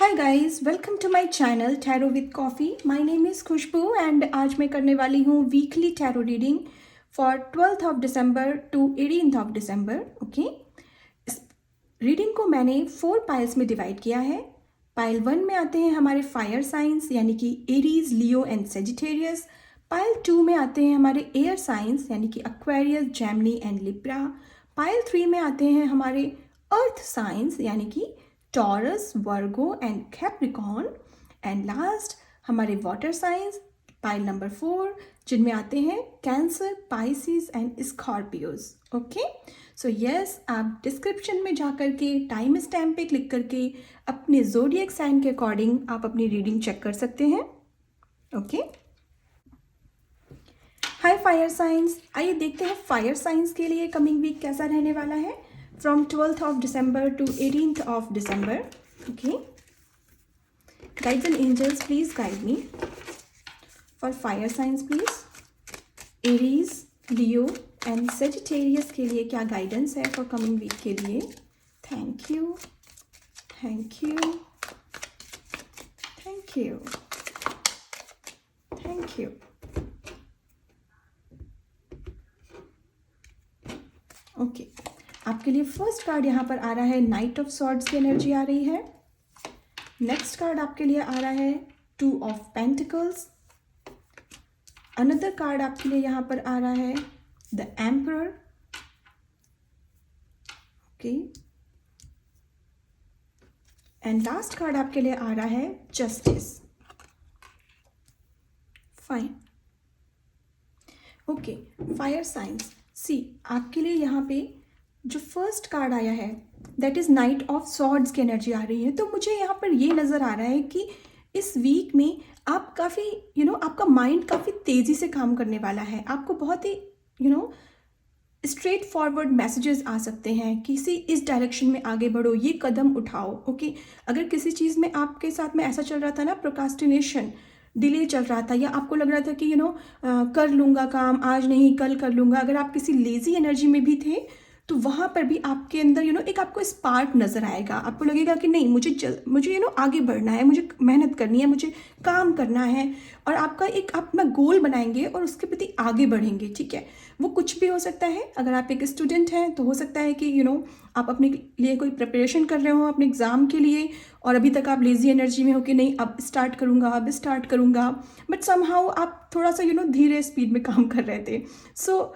Hi guys, welcome to my channel tarot with coffee. My name is Khushboo and आज मैं करने वाली हूँ weekly tarot reading for 12th of December to 18th of December. Okay, इस reading को मैंने 4 piles में डिवाइड किया है। पाइल 1 में आते हैं हमारे फायर साइंस यानी कि Aries, Leo and Sagittarius. Pile 2 में आते हैं हमारे एयर साइंस यानी कि Aquarius, Gemini and Libra. Pile 3 में आते हैं हमारे अर्थ साइंस यानी कि taurus, Virgo and Capricorn. And last हमारे वाटर साइंस पाइल नंबर 4, जिनमें आते हैं cancer, Pisces and Scorpios. Okay, so yes, आप डिस्क्रिप्शन में जा करके टाइम स्टैम्प पे क्लिक करके अपने ज़ोडिएक साइन के अकॉर्डिंग आप अपनी रीडिंग चेक कर सकते हैं। ओके, हाय फायर साइंस, आइए देखते हैं फायर साइंस के लिए कमिंग वीक कैसा रहने वाला है from 12th of December to 18th of December. Okay, guides and angels please guide me for fire signs please. Aries, Leo and Sagittarius के लिए क्या गाइडेंस है फॉर कमिंग वीक के लिए? Thank you, thank you, thank you, thank you. Okay, आपके लिए first card यहाँ पर आ रहा है नाइट ऑफ सॉर्ड्स की एनर्जी आ रही है। नेक्स्ट कार्ड आपके लिए आ रहा है 2 ऑफ पेंटिकल्स। अनदर कार्ड आपके लिए यहाँ पर आ रहा है the emperor. Okay, and last card आपके लिए आ रहा है justice. Fine. Okay, fire signs see, आपके लिए यहाँ पे जो फर्स्ट कार्ड आया है that is knight of swords की एनर्जी आ रही है। तो मुझे यहाँ पर ये नज़र आ रहा है कि इस वीक में आप काफ़ी आपका माइंड काफ़ी तेज़ी से काम करने वाला है। आपको बहुत ही स्ट्रेट फॉरवर्ड मैसेजेस आ सकते हैं, किसी इस डायरेक्शन में आगे बढ़ो, ये कदम उठाओ। ओके, अगर किसी चीज़ में आपके साथ में ऐसा चल रहा था ना, प्रोक्रास्टिनेशन, डिले चल रहा था, या आपको लग रहा था कि कर लूँगा काम, आज नहीं कल कर लूँगा, अगर आप किसी लेज़ी एनर्जी में भी थे तो वहाँ पर भी आपके अंदर एक आपको स्पार्क नज़र आएगा। आपको लगेगा कि नहीं, मुझे आगे बढ़ना है, मुझे मेहनत करनी है, मुझे काम करना है, और आपका एक अपना गोल बनाएंगे और उसके प्रति आगे बढ़ेंगे। ठीक है, वो कुछ भी हो सकता है। अगर आप एक स्टूडेंट हैं तो हो सकता है कि आप अपने लिए कोई प्रिपरेशन कर रहे हो अपने एग्ज़ाम के लिए, और अभी तक आप लेज़ी एनर्जी में हो कि नहीं अब स्टार्ट करूँगा, बट समहाउ आप थोड़ा सा धीरे स्पीड में काम कर रहे थे। सो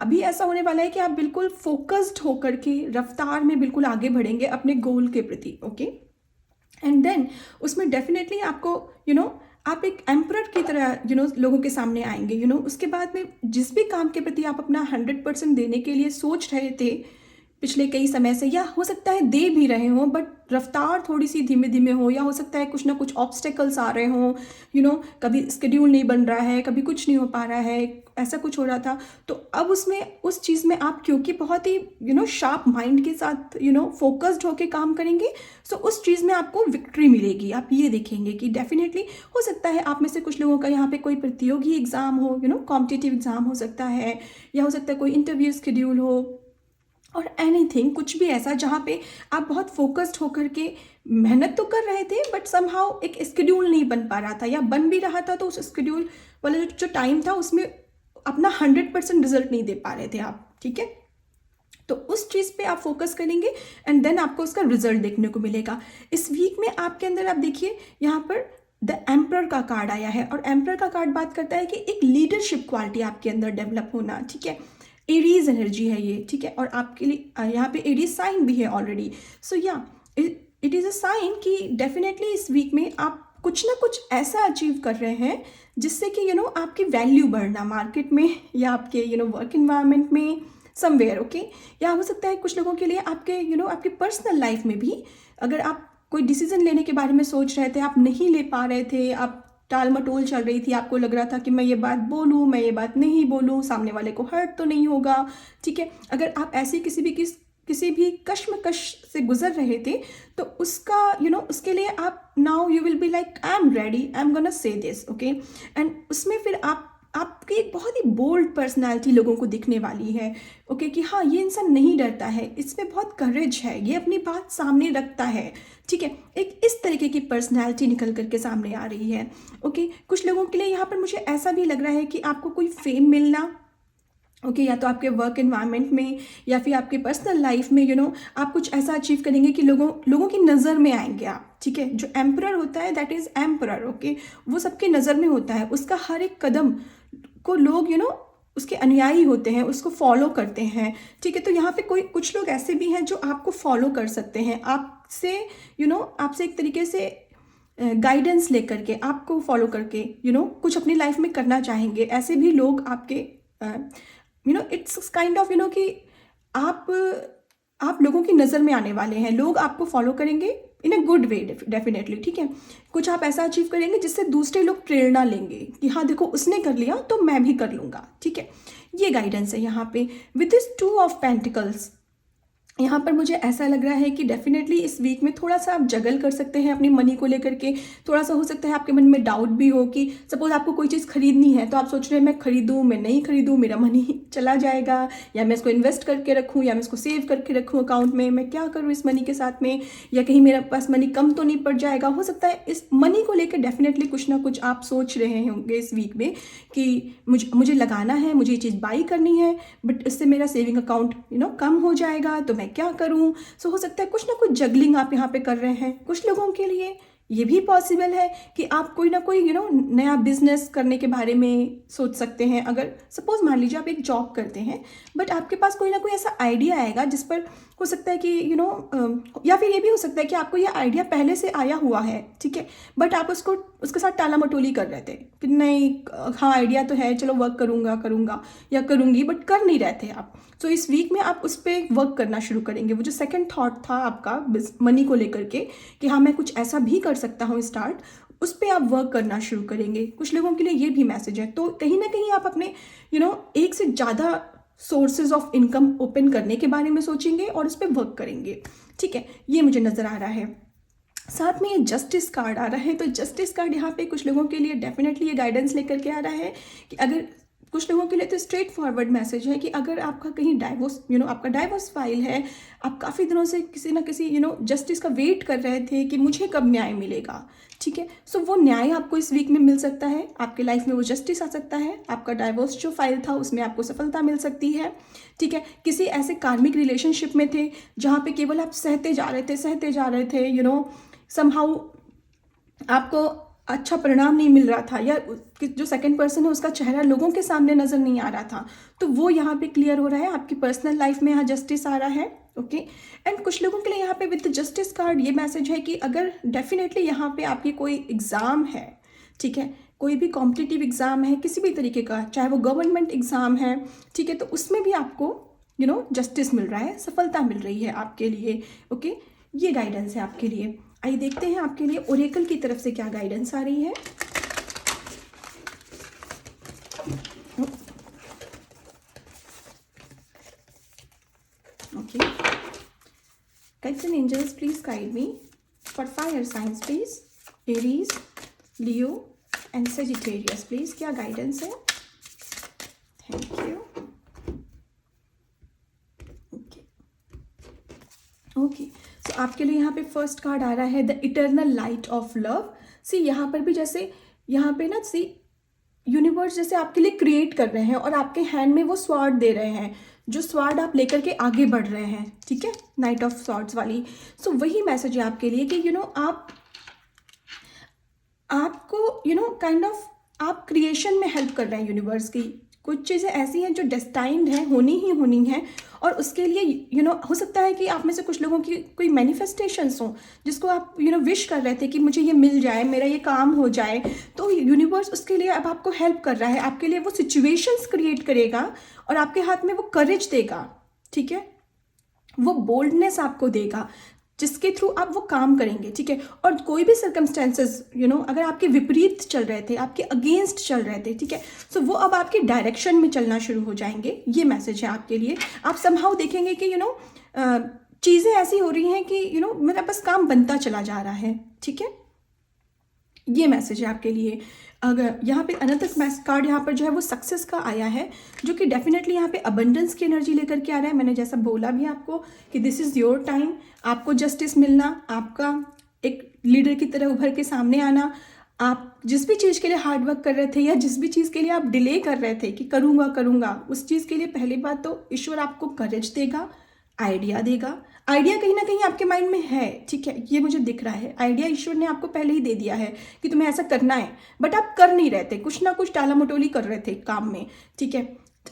अभी ऐसा होने वाला है कि आप बिल्कुल फोकस्ड होकर के रफ्तार में बिल्कुल आगे बढ़ेंगे अपने गोल के प्रति। ओके, एंड देन उसमें डेफिनेटली आपको आप एक एम्परर की तरह लोगों के सामने आएंगे। उसके बाद में जिस भी काम के प्रति आप अपना 100% देने के लिए सोच रहे थे पिछले कई समय से, या हो सकता है दे भी रहे हों बट रफ्तार थोड़ी सी धीमे धीमे हो, या हो सकता है कुछ ना कुछ ऑब्स्टेकल्स आ रहे हों, कभी स्केड्यूल नहीं बन रहा है, कभी कुछ नहीं हो पा रहा है, ऐसा कुछ हो रहा था। तो अब उस चीज़ में आप क्योंकि बहुत ही शार्प माइंड के साथ फोकस्ड होके काम करेंगे, सो उस चीज़ में आपको विक्ट्री मिलेगी। आप ये देखेंगे कि डेफिनेटली हो सकता है आप में से कुछ लोगों का यहाँ पे कोई प्रतियोगी एग्ज़ाम हो, कॉम्पिटिटिव एग्ज़ाम हो सकता है, या हो सकता है कोई इंटरव्यू स्केड्यूल हो, और एनीथिंग, कुछ भी ऐसा जहाँ पे आप बहुत फोकस्ड होकर के मेहनत तो कर रहे थे बट समहाउ एक स्केड्यूल नहीं बन पा रहा था, या बन भी रहा था तो उस स्केड्यूल वाला जो टाइम था उसमें अपना 100% रिजल्ट नहीं दे पा रहे थे आप। ठीक है, तो उस चीज़ पे आप फोकस करेंगे एंड देन आपको उसका रिजल्ट देखने को मिलेगा। इस वीक में आपके अंदर आप देखिए यहाँ पर द एम्परर का कार्ड आया है, और एम्परर का कार्ड बात करता है कि एक लीडरशिप क्वालिटी आपके अंदर डेवलप होना। ठीक है, एरीज एनर्जी है ये। ठीक है, और आपके लिए यहाँ पे एरीज साइन भी है already. So it is a sign कि डेफिनेटली इस वीक में आप कुछ ना कुछ ऐसा अचीव कर रहे हैं जिससे कि आपकी वैल्यू बढ़ना मार्केट में, या आपके वर्क इन्वायरमेंट में समवेयर। ओके, या हो सकता है कुछ लोगों के लिए आपके आपकी पर्सनल लाइफ में भी, अगर आप कोई डिसीजन लेने के बारे में सोच रहे थे, आप नहीं ले पा रहे थे, आप टाल मटोल चल रही थी, आपको लग रहा था कि मैं ये बात बोलूँ, मैं ये बात नहीं बोलूँ, सामने वाले को हर्ट तो नहीं होगा। ठीक है, अगर आप ऐसी किसी भी कश्मकश से गुजर रहे थे तो उसका उसके लिए आप now you will be like I am ready, I am gonna say this. Okay, and उसमें फिर आप आपकी एक बहुत ही बोल्ड पर्सनालिटी लोगों को दिखने वाली है। ओके, कि हाँ ये इंसान नहीं डरता है, इसमें बहुत करेज है, ये अपनी बात सामने रखता है। ठीक है, एक इस तरीके की पर्सनालिटी निकल करके सामने आ रही है। ओके, कुछ लोगों के लिए यहाँ पर मुझे ऐसा भी लग रहा है कि आपको कोई फेम मिलना, ओके, या तो आपके वर्क एनवायरनमेंट में या फिर आपके पर्सनल लाइफ में, आप कुछ ऐसा अचीव करेंगे कि लोगों की नज़र में आएंगे आप। ठीक है, जो एम्परर होता है दैट इज़ एम्परर, ओके, वो सबकी नज़र में होता है, उसका हर एक कदम को लोग उसके अनुयायी होते हैं, उसको फॉलो करते हैं। ठीक है, तो यहाँ पे कुछ लोग ऐसे भी हैं जो आपको फॉलो कर सकते हैं, आपसे आपसे एक तरीके से गाइडेंस लेकर के, आपको फॉलो करके कुछ अपनी लाइफ में करना चाहेंगे। ऐसे भी लोग आपके इट्स काइंड ऑफ कि आप लोगों की नज़र में आने वाले हैं, लोग आपको फॉलो करेंगे इन अ गुड वे डेफिनेटली। ठीक है, कुछ आप ऐसा अचीव करेंगे जिससे दूसरे लोग प्रेरणा लेंगे कि हाँ देखो उसने कर लिया तो मैं भी कर लूँगा। ठीक है, ये गाइडेंस है यहाँ पे विद दिस 2 ऑफ पेंटिकल्स। यहाँ पर मुझे ऐसा लग रहा है कि डेफिनेटली इस वीक में थोड़ा सा आप जगल कर सकते हैं अपनी मनी को लेकर के। थोड़ा सा हो सकता है आपके मन में डाउट भी हो कि सपोज आपको कोई चीज़ खरीदनी है तो आप सोच रहे हैं मैं खरीदूँ, मैं नहीं खरीदूँ, मेरा मनी चला जाएगा, या मैं इसको इन्वेस्ट करके रखूँ, या मैं इसको सेव करके रखूँ अकाउंट में, मैं क्या करूँ इस मनी के साथ में, या कहीं मेरे पास मनी कम तो नहीं पड़ जाएगा। हो सकता है इस मनी को लेकर डेफिनेटली कुछ ना कुछ आप सोच रहे होंगे इस वीक में कि मुझे लगाना है, मुझे ये चीज़ बाई करनी है, बट इससे मेरा सेविंग अकाउंट कम हो जाएगा, तो मैं क्या करूं। सो हो सकता है कुछ ना कुछ जगलिंग आप यहाँ पे कर रहे हैं। कुछ लोगों के लिए ये भी पॉसिबल है कि आप कोई ना कोई नया बिजनेस करने के बारे में सोच सकते हैं। अगर सपोज मान लीजिए आप एक जॉब करते हैं बट आपके पास कोई ना कोई ऐसा आइडिया आएगा जिस पर हो सकता है कि या फिर ये भी हो सकता है कि आपको ये आइडिया पहले से आया हुआ है। ठीक है, बट आप उसके साथ टाला मटोली कर रहे थे कि नहीं हाँ आइडिया तो है, चलो वर्क करूँगा या करूँगी, बट कर नहीं रहे थे आप। तो इस वीक में आप उस पर वर्क करना शुरू करेंगे। वो जो सेकंड थॉट था आपका मनी को लेकर के कि हाँ मैं कुछ ऐसा भी कर सकता हूँ स्टार्ट, उस पर आप वर्क करना शुरू करेंगे। कुछ लोगों के लिए ये भी मैसेज है। तो कहीं ना कहीं आप अपने एक से ज़्यादा सोर्सेज ऑफ इनकम ओपन करने के बारे में सोचेंगे और उस पर वर्क करेंगे। ठीक है, ये मुझे नज़र आ रहा है। साथ में ये जस्टिस कार्ड आ रहा है, तो जस्टिस कार्ड यहाँ पे कुछ लोगों के लिए डेफिनेटली ये गाइडेंस लेकर के आ रहा है कि अगर कुछ लोगों के लिए तो स्ट्रेट फॉरवर्ड मैसेज है कि अगर आपका कहीं डाइवोर्स आपका डाइवोर्स फाइल है, आप काफ़ी दिनों से किसी ना किसी जस्टिस का वेट कर रहे थे कि मुझे कब न्याय मिलेगा। ठीक है, सो वो न्याय आपको इस वीक में मिल सकता है, आपके लाइफ में वो जस्टिस आ सकता है, आपका डाइवोर्स जो फाइल था उसमें आपको सफलता मिल सकती है। ठीक है, किसी ऐसे कार्मिक रिलेशनशिप में थे जहाँ पे केवल आप सहते जा रहे थे समहाउ आपको अच्छा परिणाम नहीं मिल रहा था, या जो सेकंड पर्सन है उसका चेहरा लोगों के सामने नज़र नहीं आ रहा था, तो वो यहाँ पे क्लियर हो रहा है। आपकी पर्सनल लाइफ में यहाँ जस्टिस आ रहा है। ओके, एंड कुछ लोगों के लिए यहाँ पे विद जस्टिस कार्ड ये मैसेज है कि अगर डेफिनेटली यहाँ पे आपकी कोई एग्ज़ाम है, ठीक है, कोई भी कॉम्पिटिटिव एग्ज़ाम है किसी भी तरीके का, चाहे वो गवर्नमेंट एग्ज़ाम है, ठीक है, तो उसमें भी आपको जस्टिस मिल रहा है, सफलता मिल रही है आपके लिए। ओके, ये गाइडेंस है आपके लिए। आइए देखते हैं आपके लिए ओरेकल की तरफ से क्या गाइडेंस आ रही है। Okay, guides and angels please guide me for fire signs please, Aries, Leo and Sagittarius please, क्या गाइडेंस है। Thank you. ओके, सो आपके लिए यहाँ पे फर्स्ट कार्ड आ रहा है the eternal light of love. See यहाँ पर भी जैसे यहाँ पे ना सी यूनिवर्स जैसे आपके लिए क्रिएट कर रहे हैं और आपके हैंड में वो स्वार्ड दे रहे हैं, जो स्वार्ड आप लेकर के आगे बढ़ रहे हैं। ठीक है, नाइट ऑफ स्वॉर्ड्स वाली। सो वही मैसेज है आपके लिए कि आपको काइंड ऑफ आप क्रिएशन में हेल्प कर रहे हैं यूनिवर्स की। कुछ चीज़ें ऐसी हैं जो डेस्टाइंड हैं, होनी ही होनी हैं, और उसके लिए हो सकता है कि आप में से कुछ लोगों की कोई मैनिफेस्टेशंस हों जिसको आप विश कर रहे थे कि मुझे ये मिल जाए, मेरा ये काम हो जाए, तो यूनिवर्स उसके लिए अब आपको हेल्प कर रहा है, आपके लिए वो सिचुएशंस क्रिएट करेगा और आपके हाथ में वो करेज देगा। ठीक है, वो बोल्डनेस आपको देगा जिसके थ्रू आप वो काम करेंगे। ठीक है, और कोई भी सर्कमस्टेंसेस अगर आपके विपरीत चल रहे थे, आपके अगेंस्ट चल रहे थे, ठीक है, सो वो अब आपके डायरेक्शन में चलना शुरू हो जाएंगे। ये मैसेज है आपके लिए। आप समहाउ देखेंगे कि चीज़ें ऐसी हो रही हैं कि मेरा बस काम बनता चला जा रहा है। ठीक है, ये मैसेज है आपके लिए। अगर यहाँ पे अनदर कार्ड यहाँ पर जो है वो सक्सेस का आया है, जो कि डेफिनेटली यहाँ पे अबंडेंस की एनर्जी लेकर के आ रहा है। मैंने जैसा बोला भी आपको कि दिस इज़ योर टाइम, आपको जस्टिस मिलना, आपका एक लीडर की तरह उभर के सामने आना। आप जिस भी चीज़ के लिए हार्ड वर्क कर रहे थे या जिस भी चीज़ के लिए आप डिले कर रहे थे कि करूँगा करूँगा, उस चीज़ के लिए पहली बात तो ईश्वर आपको करेज देगा, आइडिया देगा। आइडिया कहीं ना कहीं आपके माइंड में है, ठीक है, ये मुझे दिख रहा है। आइडिया ईश्वर ने आपको पहले ही दे दिया है कि तुम्हें ऐसा करना है, बट आप कर नहीं रहे थे, कुछ ना कुछ टाला मटोली कर रहे थे काम में, ठीक है।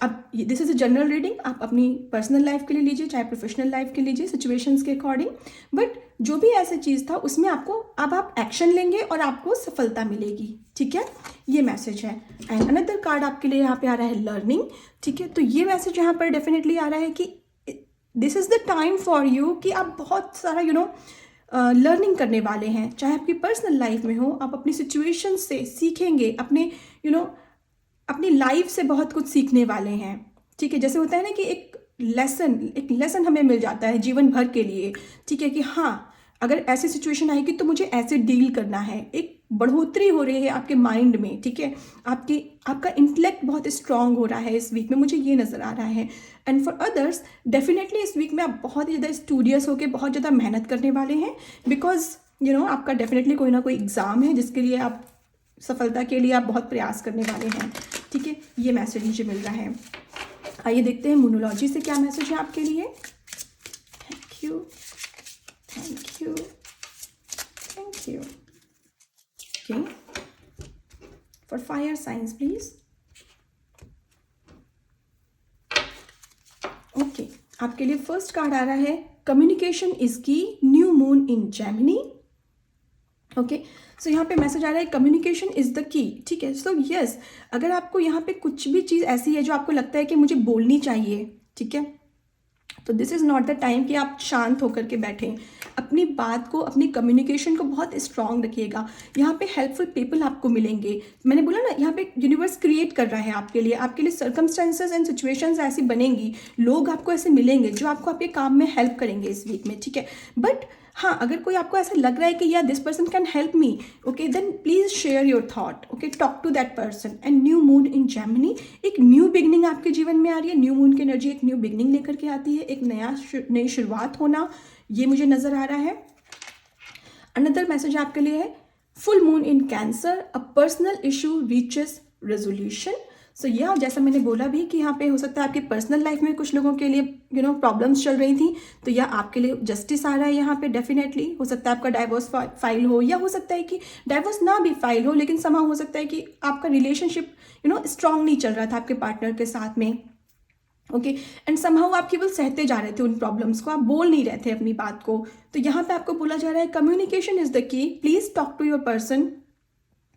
अब this is a general reading, आप अपनी पर्सनल लाइफ के लिए लीजिए, चाहे प्रोफेशनल लाइफ के लीजिए, सिचुएशंस के अकॉर्डिंग। बट जो भी ऐसा चीज़ था उसमें आपको अब आप एक्शन लेंगे और आपको सफलता मिलेगी, ठीक है, ये मैसेज है। एंड अनदर कार्ड आपके लिए यहाँ पे आ रहा है लर्निंग, ठीक है। तो ये मैसेज यहाँ पर डेफिनेटली आ रहा है कि this is the time for you कि आप बहुत सारा लर्निंग करने वाले हैं, चाहे आपकी पर्सनल लाइफ में हो। आप अपनी सिचुएशन से सीखेंगे, अपने अपनी लाइफ से बहुत कुछ सीखने वाले हैं, ठीक है। जैसे होता है ना कि एक लेसन हमें मिल जाता है जीवन भर के लिए, ठीक है, कि हाँ अगर ऐसी सिचुएशन आएगी तो मुझे ऐसे डील करना है। एक बढ़ोतरी हो रही है आपके माइंड में, ठीक है, आपका इंटेलेक्ट बहुत स्ट्रांग हो रहा है इस वीक में, मुझे ये नज़र आ रहा है। एंड फॉर अदर्स डेफिनेटली इस वीक में आप बहुत ही ज़्यादा स्टूडियस होकर बहुत ज़्यादा मेहनत करने वाले हैं, बिकॉज आपका डेफिनेटली कोई ना कोई एग्ज़ाम है जिसके लिए आप सफलता के लिए आप बहुत प्रयास करने वाले हैं, ठीक है। ये मैसेज मुझे मिल रहा है। आइए देखते हैं मोनोलॉजी से क्या मैसेज है आपके लिए। Thank you, thank you, thank you. Okay, for fire signs please. Okay, आपके लिए फर्स्ट कार्ड आ रहा है communication is key, new moon in Gemini. Okay, so यहाँ पे मैसेज आ रहा है कम्युनिकेशन इज़ द की, ठीक है। सो यस, अगर आपको यहाँ पे कुछ भी चीज़ ऐसी है जो आपको लगता है कि मुझे बोलनी चाहिए, ठीक है, तो this is not the time कि आप शांत होकर के बैठें। अपनी बात को, अपनी कम्युनिकेशन को बहुत स्ट्रांग रखिएगा। यहाँ पे हेल्पफुल पीपल आपको मिलेंगे। मैंने बोला ना, यहाँ पे यूनिवर्स क्रिएट कर रहा है आपके लिए सर्कमस्टेंसेस एंड सिचुएशंस ऐसी बनेंगी, लोग आपको ऐसे मिलेंगे जो आपको आपके काम में हेल्प करेंगे इस वीक में, ठीक है। बट हाँ, अगर कोई आपको ऐसा लग रहा है कि या this person can help me, okay, then please share your thought, okay, talk to that person. And new moon in Gemini, एक न्यू बिगनिंग आपके जीवन में आ रही है। न्यू मून की एनर्जी एक न्यू बिगनिंग लेकर के आती है, एक नई शुरुआत होना, ये मुझे नजर आ रहा है। अनदर मैसेज आपके लिए है full moon in Cancer, a personal issue reaches resolution. So यह जैसा मैंने बोला भी कि यहाँ पे हो सकता है आपकी पर्सनल लाइफ में कुछ लोगों के लिए प्रॉब्लम्स चल रही थी, तो यह आपके लिए जस्टिस आ रहा है। यहाँ पे डेफिनेटली हो सकता है आपका डाइवोर्स फाइल हो, या हो सकता है कि डाइवोर्स ना भी फाइल हो, लेकिन समां हो सकता है कि आपका रिलेशनशिप स्ट्रांग नहीं चल रहा था आपके पार्टनर के साथ में, ओके, एंड समहाउ आप केवल सहते जा रहे थे उन प्रॉब्लम्स को, आप बोल नहीं रहे थे अपनी बात को। तो यहाँ पे आपको बोला जा रहा है communication is the key, please talk to your person,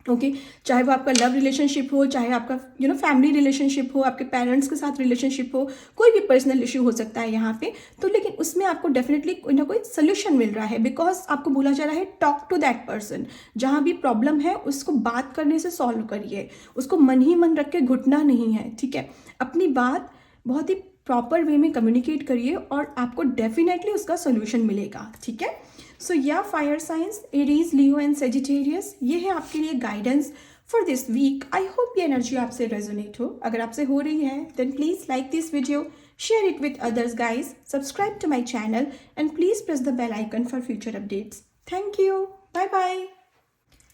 okay, चाहे वो आपका लव रिलेशनशिप हो, चाहे आपका फैमिली रिलेशनशिप हो, आपके पेरेंट्स के साथ रिलेशनशिप हो, कोई भी पर्सनल इशू हो सकता है यहाँ पे। तो लेकिन उसमें आपको डेफिनेटली कोई ना कोई सोल्यूशन मिल रहा है, बिकॉज आपको बोला जा रहा है टॉक टू दैट पर्सन। जहाँ भी प्रॉब्लम है उसको बात करने से सॉल्व करिए, उसको मन ही मन रख के घुटना नहीं है, ठीक है। अपनी बात बहुत ही प्रॉपर वे में कम्युनिकेट करिए और आपको डेफिनेटली उसका सोल्यूशन मिलेगा, ठीक है। सो या fire signs, Aries, Leo and Sagittarius, ये है आपके लिए guidance for this week. I hope ये एनर्जी आपसे रेजोनेट हो। अगर आपसे हो रही है then please like this video, share it with others guys, subscribe to my channel and please press the bell icon for future updates. Thank you, bye bye.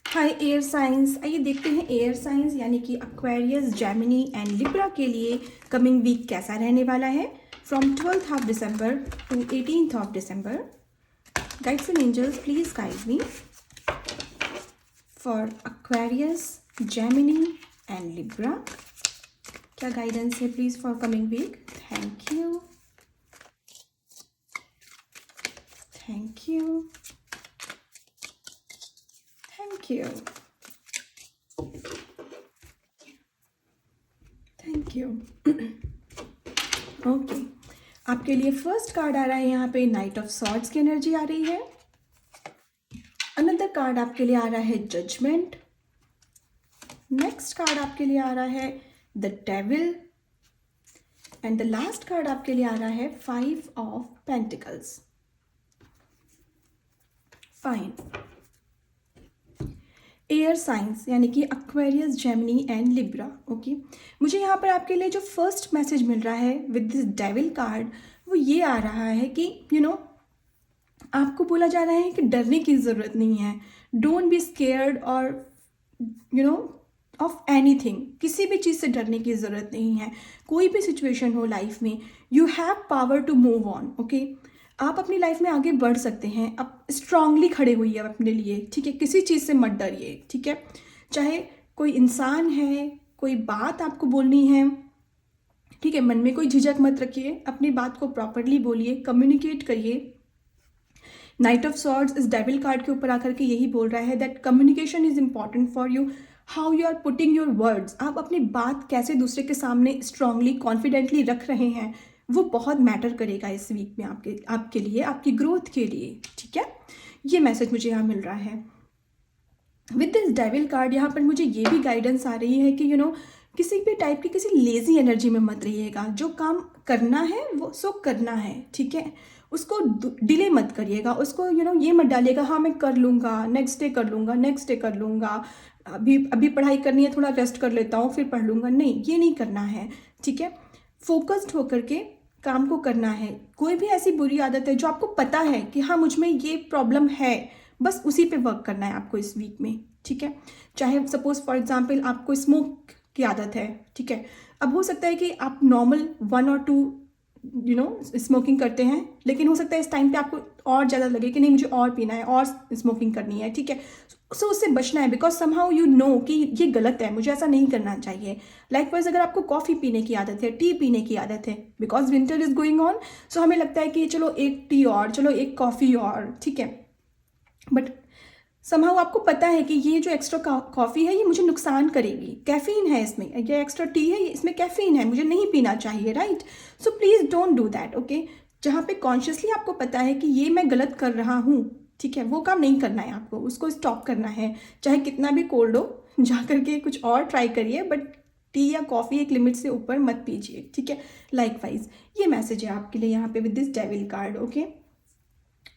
Hi air signs, आइए देखते हैं air science यानी कि Aquarius, Gemini and Libra के लिए coming week कैसा रहने वाला है from 12th of December to 18th of December. Guides and angels, please guide me for Aquarius, Gemini and Libra. क्या गाइडेंस है please for coming week? Thank you, thank you, thank you, thank you. Okay, आपके लिए first card आ रहा है यहाँ पे knight of swords की एनर्जी आ रही है। अनदर कार्ड आपके लिए आ रहा है जजमेंट। नेक्स्ट कार्ड आपके लिए आ रहा है the devil and the last card आपके लिए आ रहा है 5 of Pentacles। Fine, air science यानी कि Aquarius, Gemini and Libra. Okay, मुझे यहाँ पर आपके लिए जो फर्स्ट मैसेज मिल रहा है विद दिस डेविल कार्ड वो ये आ रहा है कि आपको बोला जा रहा है कि डरने की ज़रूरत नहीं है। डोंट बी स्केयर्ड और ऑफ एनीथिंग, किसी भी चीज़ से डरने की ज़रूरत नहीं है। कोई भी सिचुएशन हो लाइफ में, you have power to move on. Okay, आप अपनी लाइफ में आगे बढ़ सकते हैं। आप स्ट्रांगली खड़े हुई है अपने लिए, ठीक है। किसी चीज़ से मत डरिए, ठीक है। चाहे कोई इंसान है, कोई बात आपको बोलनी है, ठीक है, मन में कोई झिझक मत रखिए, अपनी बात को प्रॉपरली बोलिए, कम्युनिकेट करिए। नाइट ऑफ सॉर्ड्स इस डेविल कार्ड के ऊपर आकर के यही बोल रहा है that communication is important for you. How you are putting your words, आप अपनी बात कैसे दूसरे के सामने स्ट्रांगली कॉन्फिडेंटली रख रहे हैं, वो बहुत मैटर करेगा इस वीक में आपके लिए, आपकी ग्रोथ के लिए, ठीक है। ये मैसेज मुझे यहाँ मिल रहा है विद दिस डेविल कार्ड। यहाँ पर मुझे ये भी गाइडेंस आ रही है कि किसी भी टाइप की किसी लेजी एनर्जी में मत रहिएगा। जो काम करना है वो सो करना है, ठीक है। उसको डिले मत करिएगा, उसको ये मत डालिएगा हाँ मैं कर लूँगा, नेक्स्ट डे कर लूँगा, नेक्स्ट डे कर लूँगा, अभी पढ़ाई करनी है, थोड़ा रेस्ट कर लेता हूँ फिर पढ़ लूँगा। नहीं, ये नहीं करना है, ठीक है। फोकस्ड होकर के काम को करना है। कोई भी ऐसी बुरी आदत है जो आपको पता है कि हाँ मुझ में ये प्रॉब्लम है, बस उसी पे वर्क करना है आपको इस वीक में, ठीक है। चाहे सपोज फॉर एग्जांपल आपको स्मोक की आदत है, ठीक है। अब हो सकता है कि आप नॉर्मल 1 और 2 स्मोकिंग करते हैं, लेकिन हो सकता है इस टाइम पे आपको और ज़्यादा लगे कि नहीं मुझे और पीना है और स्मोकिंग करनी है, ठीक है। सो उससे बचना है बिकॉज समहाउ यू नो कि ये गलत है, मुझे ऐसा नहीं करना चाहिए। लाइकवाइज अगर आपको कॉफ़ी पीने की आदत है, टी पीने की आदत है, because winter is going on, so हमें लगता है कि चलो एक टी और, चलो एक कॉफ़ी और, ठीक है। बट समहाउ आपको पता है कि ये जो एक्स्ट्रा कॉफ़ी है ये मुझे नुकसान करेगी, कैफीन है इसमें, ये एक्स्ट्रा टी है इसमें कैफीन है, मुझे नहीं पीना चाहिए, right. So please don't do that, okay. जहाँ पे कॉन्शियसली आपको पता है कि ये मैं गलत कर रहा हूँ, ठीक है, वो काम नहीं करना है आपको, उसको स्टॉप करना है। चाहे कितना भी कोल्ड हो, जा करके कुछ और ट्राई करिए, बट टी या कॉफ़ी एक लिमिट से ऊपर मत पीजिए, ठीक है। लाइकवाइज ये मैसेज है आपके लिए यहाँ पे with this devil card, okay.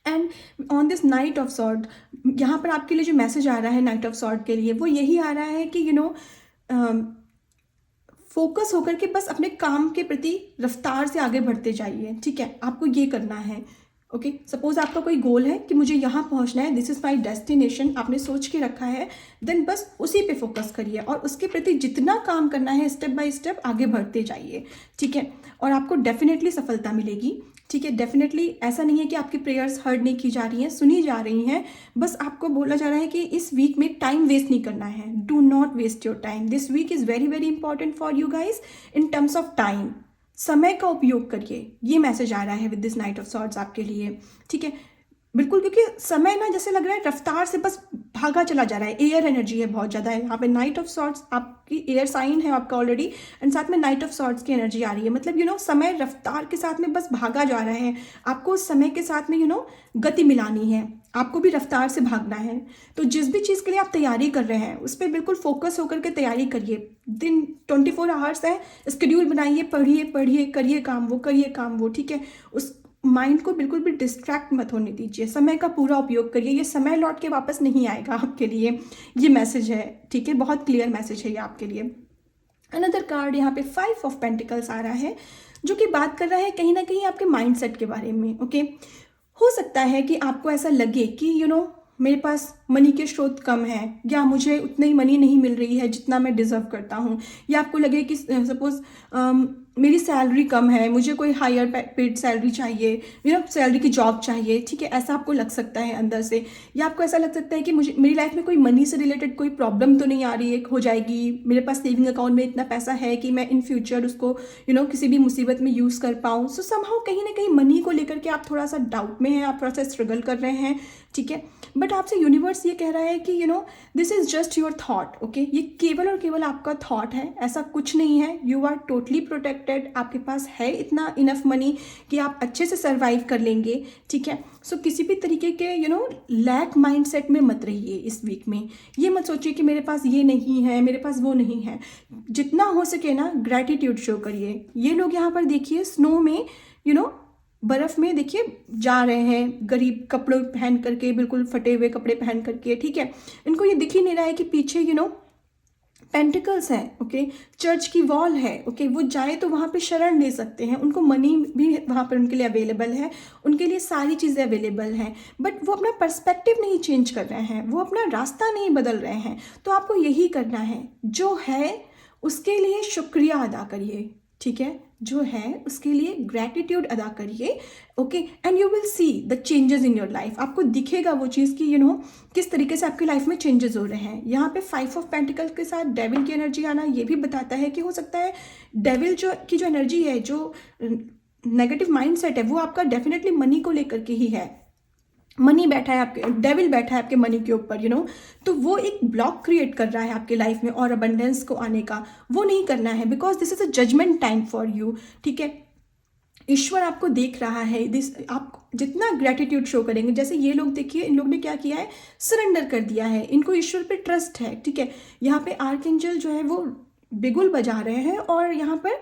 And on this knight of sword, यहाँ पर आपके लिए जो मैसेज आ रहा है नाइट ऑफ सॉर्ड के लिए वो यही आ रहा है कि फोकस होकर के बस अपने काम के प्रति रफ्तार से आगे बढ़ते जाइए, ठीक है। आपको ये करना है, ओके। सपोज आपका कोई गोल है कि मुझे यहाँ पहुँचना है, दिस इज़ माई डेस्टिनेशन, आपने सोच के रखा है, देन बस उसी पे फोकस करिए और उसके प्रति जितना काम करना है स्टेप बाय स्टेप आगे बढ़ते जाइए, ठीक है। और आपको डेफिनेटली सफलता मिलेगी, ठीक है। डेफिनेटली ऐसा नहीं है कि आपकी प्रेयर्स हर्ड नहीं की जा रही हैं, सुनी जा रही हैं। बस आपको बोला जा रहा है कि इस वीक में टाइम वेस्ट नहीं करना है। Do not waste your time, this week is very very important for you guys in terms of time. समय का उपयोग करिए, ये मैसेज आ रहा है with this knight of swords आपके लिए, ठीक है। बिल्कुल, क्योंकि समय ना जैसे लग रहा है रफ्तार से बस भागा चला जा रहा है, एयर एनर्जी है बहुत ज़्यादा है यहाँ पे। नाइट ऑफ सॉर्ड्स आपकी एयर साइन है आपका ऑलरेडी, एंड साथ में नाइट ऑफ सॉर्ड्स की एनर्जी आ रही है, मतलब समय रफ्तार के साथ में बस भागा जा रहा है। आपको उस समय के साथ में गति मिलानी है, आपको भी रफ्तार से भागना है। तो जिस भी चीज़ के लिए आप तैयारी कर रहे हैं उस पर बिल्कुल फोकस होकर के तैयारी करिए। दिन 24 आवर्स है, स्केड्यूल बनाइए, पढ़िए पढ़िए, करिए काम वो, ठीक है। उस माइंड को बिल्कुल भी डिस्ट्रैक्ट मत होने दीजिए, समय का पूरा उपयोग करिए। ये समय लौट के वापस नहीं आएगा आपके लिए, ये मैसेज है, ठीक है। बहुत क्लियर मैसेज है ये आपके लिए। अनदर कार्ड यहाँ पे 5 ऑफ पेंटिकल्स आ रहा है, जो कि बात कर रहा है कहीं ना कहीं आपके माइंडसेट के बारे में, ओके। हो सकता है कि आपको ऐसा लगे कि मेरे पास मनी के स्रोत कम हैं, या मुझे उतनी मनी नहीं मिल रही है जितना मैं डिज़र्व करता हूँ, या आपको लगे कि सपोज मेरी सैलरी कम है, मुझे कोई हायर पेड सैलरी चाहिए, सैलरी की जॉब चाहिए, ठीक है। ऐसा आपको लग सकता है अंदर से, या आपको ऐसा लग सकता है कि मुझे मेरी लाइफ में कोई मनी से रिलेटेड कोई प्रॉब्लम तो नहीं आ रही है, हो जाएगी, मेरे पास सेविंग अकाउंट में इतना पैसा है कि मैं इन फ्यूचर उसको किसी भी मुसीबत में यूज़ कर पाऊँ। सो समहाउ कहीं ना कहीं मनी को लेकर के आप थोड़ा सा डाउट में हैं, आप थोड़ा सा स्ट्रगल कर रहे हैं, ठीक है। बट आपसे यूनिवर्स ये कह रहा है कि this is just your thought, okay. ये केवल और केवल आपका थॉट है, ऐसा कुछ नहीं है। यू आर टोटली प्रोटेक्टेड, आपके पास है इतना इनफ मनी कि आप अच्छे से सर्वाइव कर लेंगे, ठीक है। सो किसी भी तरीके के लैक माइंडसेट में मत रहिए इस वीक में। ये मत सोचिए कि मेरे पास ये नहीं है, मेरे पास वो नहीं है। जितना हो सके ना ग्रैटिट्यूड शो करिए। ये लोग यहाँ पर देखिए स्नो में बर्फ़ में देखिए जा रहे हैं, गरीब कपड़े पहन करके, बिल्कुल फटे हुए कपड़े पहन करके, ठीक है। इनको ये दिख ही नहीं रहा है कि पीछे पेंटिकल्स हैं, ओके, चर्च की वॉल है, ओके, वो जाए तो वहाँ पे शरण ले सकते हैं, उनको मनी भी वहाँ पर उनके लिए अवेलेबल है, उनके लिए सारी चीज़ें अवेलेबल हैं, बट वो अपना पर्सपेक्टिव नहीं चेंज कर रहे हैं, वो अपना रास्ता नहीं बदल रहे हैं। तो आपको यही करना है, जो है उसके लिए शुक्रिया अदा करिए, ठीक है, जो है उसके लिए ग्रैटिट्यूड अदा करिए, okay, and you will see the changes in your life. आपको दिखेगा वो चीज़ कि किस तरीके से आपकी लाइफ में चेंजेस हो रहे हैं। यहाँ पे 5 ऑफ पेंटिकल के साथ डेविल की एनर्जी आना ये भी बताता है कि हो सकता है डेविल की जो एनर्जी है, जो नेगेटिव माइंडसेट है, वो आपका डेफिनेटली मनी को लेकर के ही है। मनी बैठा है आपके, डेविल बैठा है आपके मनी के ऊपर, तो वो एक ब्लॉक क्रिएट कर रहा है आपके लाइफ में और अबंडेंस को आने का। वो नहीं करना है, because this is a judgement time for you, ठीक है। ईश्वर आपको देख रहा है, आप जितना ग्रेटिट्यूड शो करेंगे, जैसे ये लोग देखिए, इन लोग ने क्या किया है, सरेंडर कर दिया है, इनको ईश्वर पे ट्रस्ट है, ठीक है। यहाँ पे आर्कएंजल जो है वो बिगुल बजा रहे हैं, और यहाँ पर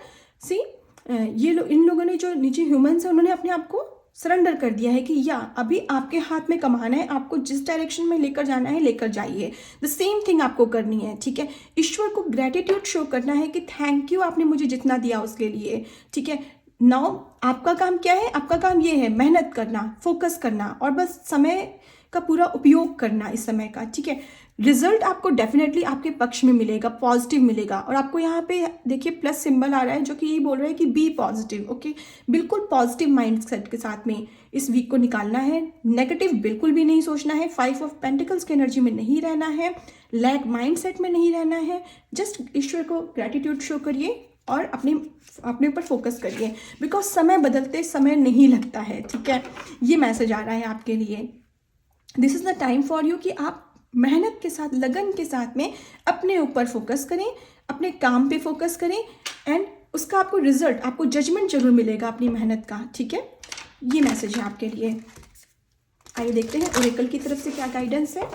इन लोगों ने, जो नीचे ह्यूमंस है, उन्होंने अपने आप को सरेंडर कर दिया है कि अभी आपके हाथ में कमाना है, आपको जिस डायरेक्शन में लेकर जाना है लेकर जाइए, द सेम थिंग आपको करनी है, ठीक है। ईश्वर को ग्रेटिट्यूड शो करना है कि थैंक यू, आपने मुझे जितना दिया उसके लिए, ठीक है। नाउ आपका काम क्या है, आपका काम ये है मेहनत करना, फोकस करना, और बस समय का पूरा उपयोग करना इस समय का, ठीक है। रिजल्ट आपको डेफिनेटली आपके पक्ष में मिलेगा, पॉजिटिव मिलेगा। और आपको यहाँ पे देखिए प्लस सिंबल आ रहा है, जो कि ये बोल रहा है कि बी पॉजिटिव, ओके। बिल्कुल पॉजिटिव माइंडसेट के साथ में इस वीक को निकालना है, नेगेटिव बिल्कुल भी नहीं सोचना है, 5 ऑफ पेंटिकल्स की एनर्जी में नहीं रहना है, लैक माइंडसेट में नहीं रहना है। जस्ट ईश्वर को ग्रेटिट्यूड शो करिए और अपने ऊपर फोकस करिए, बिकॉज समय बदलते समय नहीं लगता है, ठीक है। ये मैसेज आ रहा है आपके लिए। This is the time for you कि आप मेहनत के साथ, लगन के साथ में अपने ऊपर फोकस करें, अपने काम पे फोकस करें, एंड उसका आपको रिजल्ट, आपको जजमेंट जरूर मिलेगा अपनी मेहनत का, ठीक है। ये मैसेज है आपके लिए। आइए देखते हैं ओरेकल की तरफ से क्या गाइडेंस है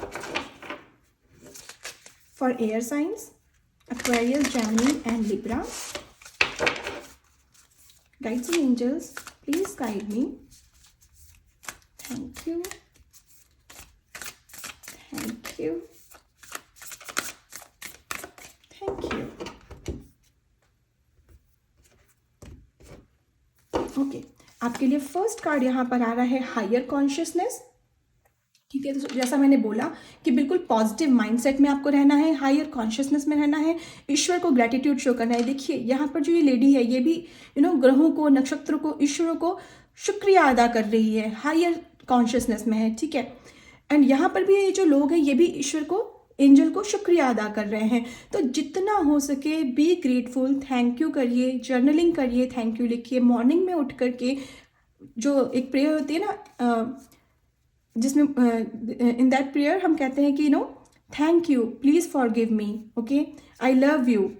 for air signs, Aquarius, Gemini and Libra. Guides and angels, please guide me. Thank you. Thank you. Thank you. Okay, आपके लिए फर्स्ट कार्ड यहाँ पर आ रहा है हायर कॉन्शियसनेस, ठीक है। तो जैसा मैंने बोला कि बिल्कुल पॉजिटिव माइंडसेट में आपको रहना है, हायर कॉन्शियसनेस में रहना है, ईश्वर को ग्रेटिट्यूड शो करना है। देखिए यहाँ पर जो ये लेडी है, ये भी ग्रहों को, नक्षत्रों को, ईश्वरों को शुक्रिया अदा कर रही है, हायर कॉन्शियसनेस में है, ठीक है। एंड यहाँ पर भी ये जो लोग हैं, ये भी ईश्वर को, एंजल को शुक्रिया अदा कर रहे हैं। तो जितना हो सके बी ग्रेटफुल, थैंक यू करिए, जर्नलिंग करिए, थैंक यू लिखिए। मॉर्निंग में उठ करके जो एक प्रेयर होती है ना, जिसमें इन दैट प्रेयर हम कहते हैं कि thank you, please forgive me, okay, I love you,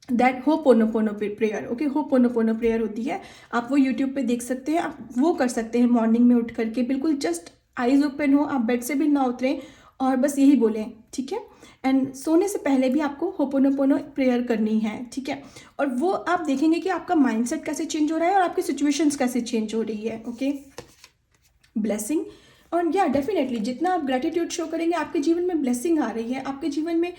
that ho'oponopono prayer, okay. Ho'oponopono prayer होती है, आप वो यूट्यूब पे देख सकते हैं, आप वो कर सकते हैं मॉर्निंग में उठ करके। बिल्कुल जस्ट आइज ओपन हो, आप बेड से भी ना उतरें, और बस यही बोलें, ठीक है। एंड सोने से पहले भी आपको होपोनोपोनो प्रेयर करनी है, ठीक है। और वो आप देखेंगे कि आपका माइंडसेट कैसे चेंज हो रहा है और आपकी सिचुएशंस कैसे चेंज हो रही है, ओके। ब्लेसिंग, और डेफिनेटली जितना आप ग्रेटिट्यूड शो करेंगे, आपके जीवन में ब्लेसिंग आ रही है, आपके जीवन में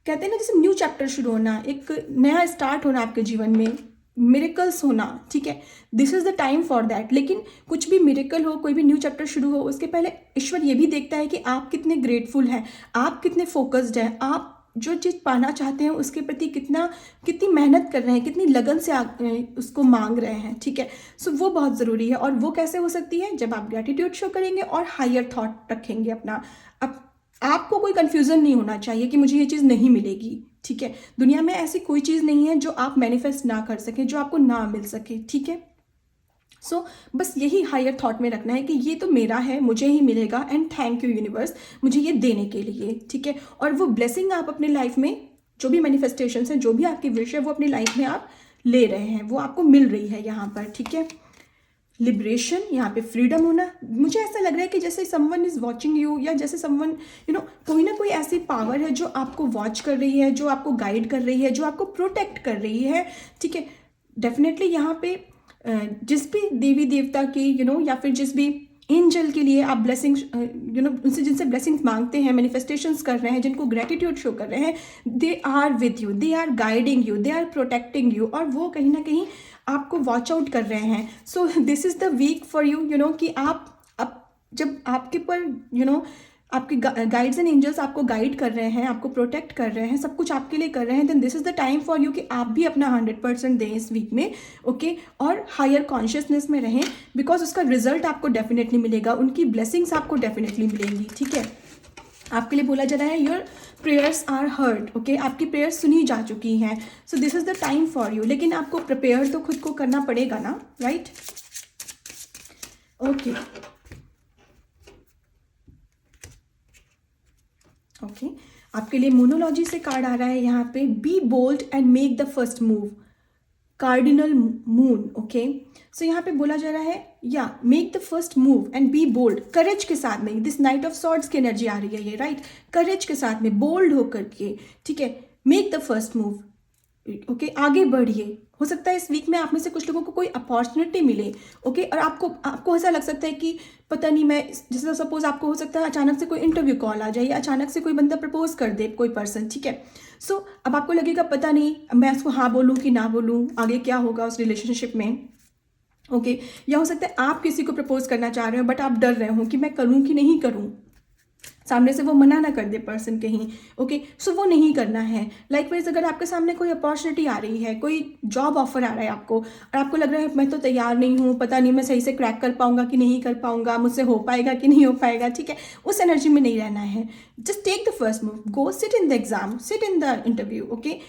कहते हैं ना, जैसे न्यू चैप्टर शुरू होना, एक नया स्टार्ट होना आपके जीवन में, मिरेकल्स होना, ठीक है। This is the time for that. लेकिन कुछ भी मिरेकल हो, कोई भी न्यू चैप्टर शुरू हो, उसके पहले ईश्वर ये भी देखता है कि आप कितने ग्रेटफुल हैं, आप कितने फोकस्ड हैं, आप जो चीज़ पाना चाहते हैं उसके प्रति कितनी मेहनत कर रहे हैं, कितनी लगन से उसको मांग रहे हैं, ठीक है। सो वो बहुत ज़रूरी है। और वो कैसे हो सकती है, जब आप ग्रेटिट्यूड शो करेंगे और हायर थॉट रखेंगे अपना। अब आपको कोई कन्फ्यूज़न नहीं होना चाहिए कि मुझे ये चीज़ नहीं मिलेगी, ठीक है। दुनिया में ऐसी कोई चीज़ नहीं है जो आप मैनिफेस्ट ना कर सकें, जो आपको ना मिल सके, ठीक है। सो बस यही हायर थॉट में रखना है कि ये तो मेरा है, मुझे ही मिलेगा, एंड थैंक यू यूनिवर्स मुझे ये देने के लिए, ठीक है। और वो ब्लेसिंग आप अपने लाइफ में, जो भी मैनिफेस्टेशंस हैं, जो भी आपकी विश है, वो अपनी लाइफ में आप ले रहे हैं, वो आपको मिल रही है यहाँ पर, ठीक है। लिबरेशन, यहाँ पे फ्रीडम होना। मुझे ऐसा लग रहा है कि जैसे समवन इज वॉचिंग यू, या जैसे समवन कोई ना कोई ऐसी पावर है जो आपको वॉच कर रही है, जो आपको गाइड कर रही है, जो आपको प्रोटेक्ट कर रही है, ठीक है। डेफिनेटली यहाँ पे जिस भी देवी देवता की या फिर जिस भी एंजल के लिए आप ब्लेसिंग उनसे जिनसे ब्लेसिंग्स मांगते हैं, मैनिफेस्टेशंस कर रहे हैं, जिनको ग्रेटिट्यूड शो कर रहे हैं, they are with you, they are guiding you, they are protecting you, और वो कहीं ना कहीं आपको वॉच आउट कर रहे हैं. So this is the week for you कि आप जब आपके पर आपके गाइड्स एंड एंजल्स आपको गाइड कर रहे हैं, आपको प्रोटेक्ट कर रहे हैं, सब कुछ आपके लिए कर रहे हैं, then this is the time for you कि आप भी अपना 100% दें इस वीक में. ओके, और हायर कॉन्शियसनेस में रहें, बिकॉज उसका रिजल्ट आपको डेफिनेटली मिलेगा, उनकी ब्लेसिंग्स आपको डेफिनेटली मिलेंगी. ठीक है, आपके लिए बोला जा रहा है your prayers are heard. Okay, आपकी प्रेयर्स सुनी जा चुकी हैं. So this is the time for you. लेकिन आपको प्रिपेयर तो खुद को करना पड़ेगा ना, राइट? ओके ओके, आपके लिए मोनोलॉजी से कार्ड आ रहा है यहाँ पे, be bold and make the first move, cardinal moon. Okay, so यहाँ पे बोला जा रहा है या make the first move and be bold, courage के साथ में. दिस नाइट ऑफ सॉर्ड्स की एनर्जी आ रही है ये, राइट? करेज के साथ में, बोल्ड होकर के, ठीक है, make the first move. Okay, आगे बढ़िए. हो सकता है इस वीक में आप में से कुछ लोगों को कोई अपॉर्चुनिटी मिले. ओके, और आपको ऐसा लग सकता है कि पता नहीं, मैं जैसे सपोज आपको हो सकता है अचानक से कोई इंटरव्यू कॉल आ जाए, या अचानक से कोई बंदा प्रपोज कर दे, कोई पर्सन. ठीक है, सो अब आपको लगेगा पता नहीं मैं उसको हाँ बोलूँ कि ना बोलूँ, आगे क्या होगा उस रिलेशनशिप में. ओके, या हो सकता है आप किसी को प्रपोज करना चाह रहे हो बट आप डर रहे हो कि मैं करूँ कि नहीं करूँ, सामने से वो मना ना कर दे पर्सन कहीं. ओके, सो वो नहीं करना है. लाइकवाइज अगर आपके सामने कोई अपॉर्चुनिटी आ रही है, कोई जॉब ऑफर आ रहा है आपको, और आपको लग रहा है मैं तो तैयार नहीं हूँ, पता नहीं मैं सही से क्रैक कर पाऊंगा कि नहीं कर पाऊंगा, मुझसे हो पाएगा कि नहीं हो पाएगा. ठीक है, उस एनर्जी में नहीं रहना है. Just take the first move, go sit in the exam, sit in the interview. Okay,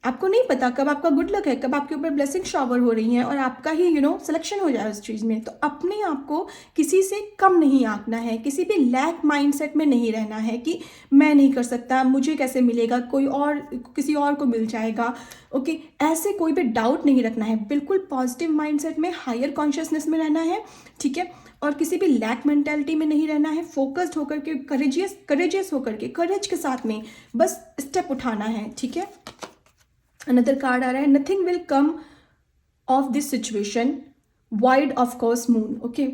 आपको नहीं पता कब आपका गुड लक है, कब आपके ऊपर ब्लेसिंग शावर हो रही हैं और आपका ही सिलेक्शन हो जाए उस चीज़ में. तो अपने आप को किसी से कम नहीं आंकना है, किसी भी लैक माइंडसेट में नहीं रहना है कि मैं नहीं कर सकता, मुझे कैसे मिलेगा, कोई और किसी और को मिल जाएगा. ओके, ऐसे कोई भी डाउट नहीं रखना है. बिल्कुल पॉजिटिव माइंडसेट में, हायर कॉन्शियसनेस में रहना है. ठीक है, और किसी भी लैक मेंटेलिटी में नहीं रहना है. फोकस्ड होकर के, करेजियस होकर के, करेज के साथ में बस स्टेप उठाना है. ठीक है, अनदर कार्ड आ रहा है, nothing will come of this situation, void of course moon. Okay,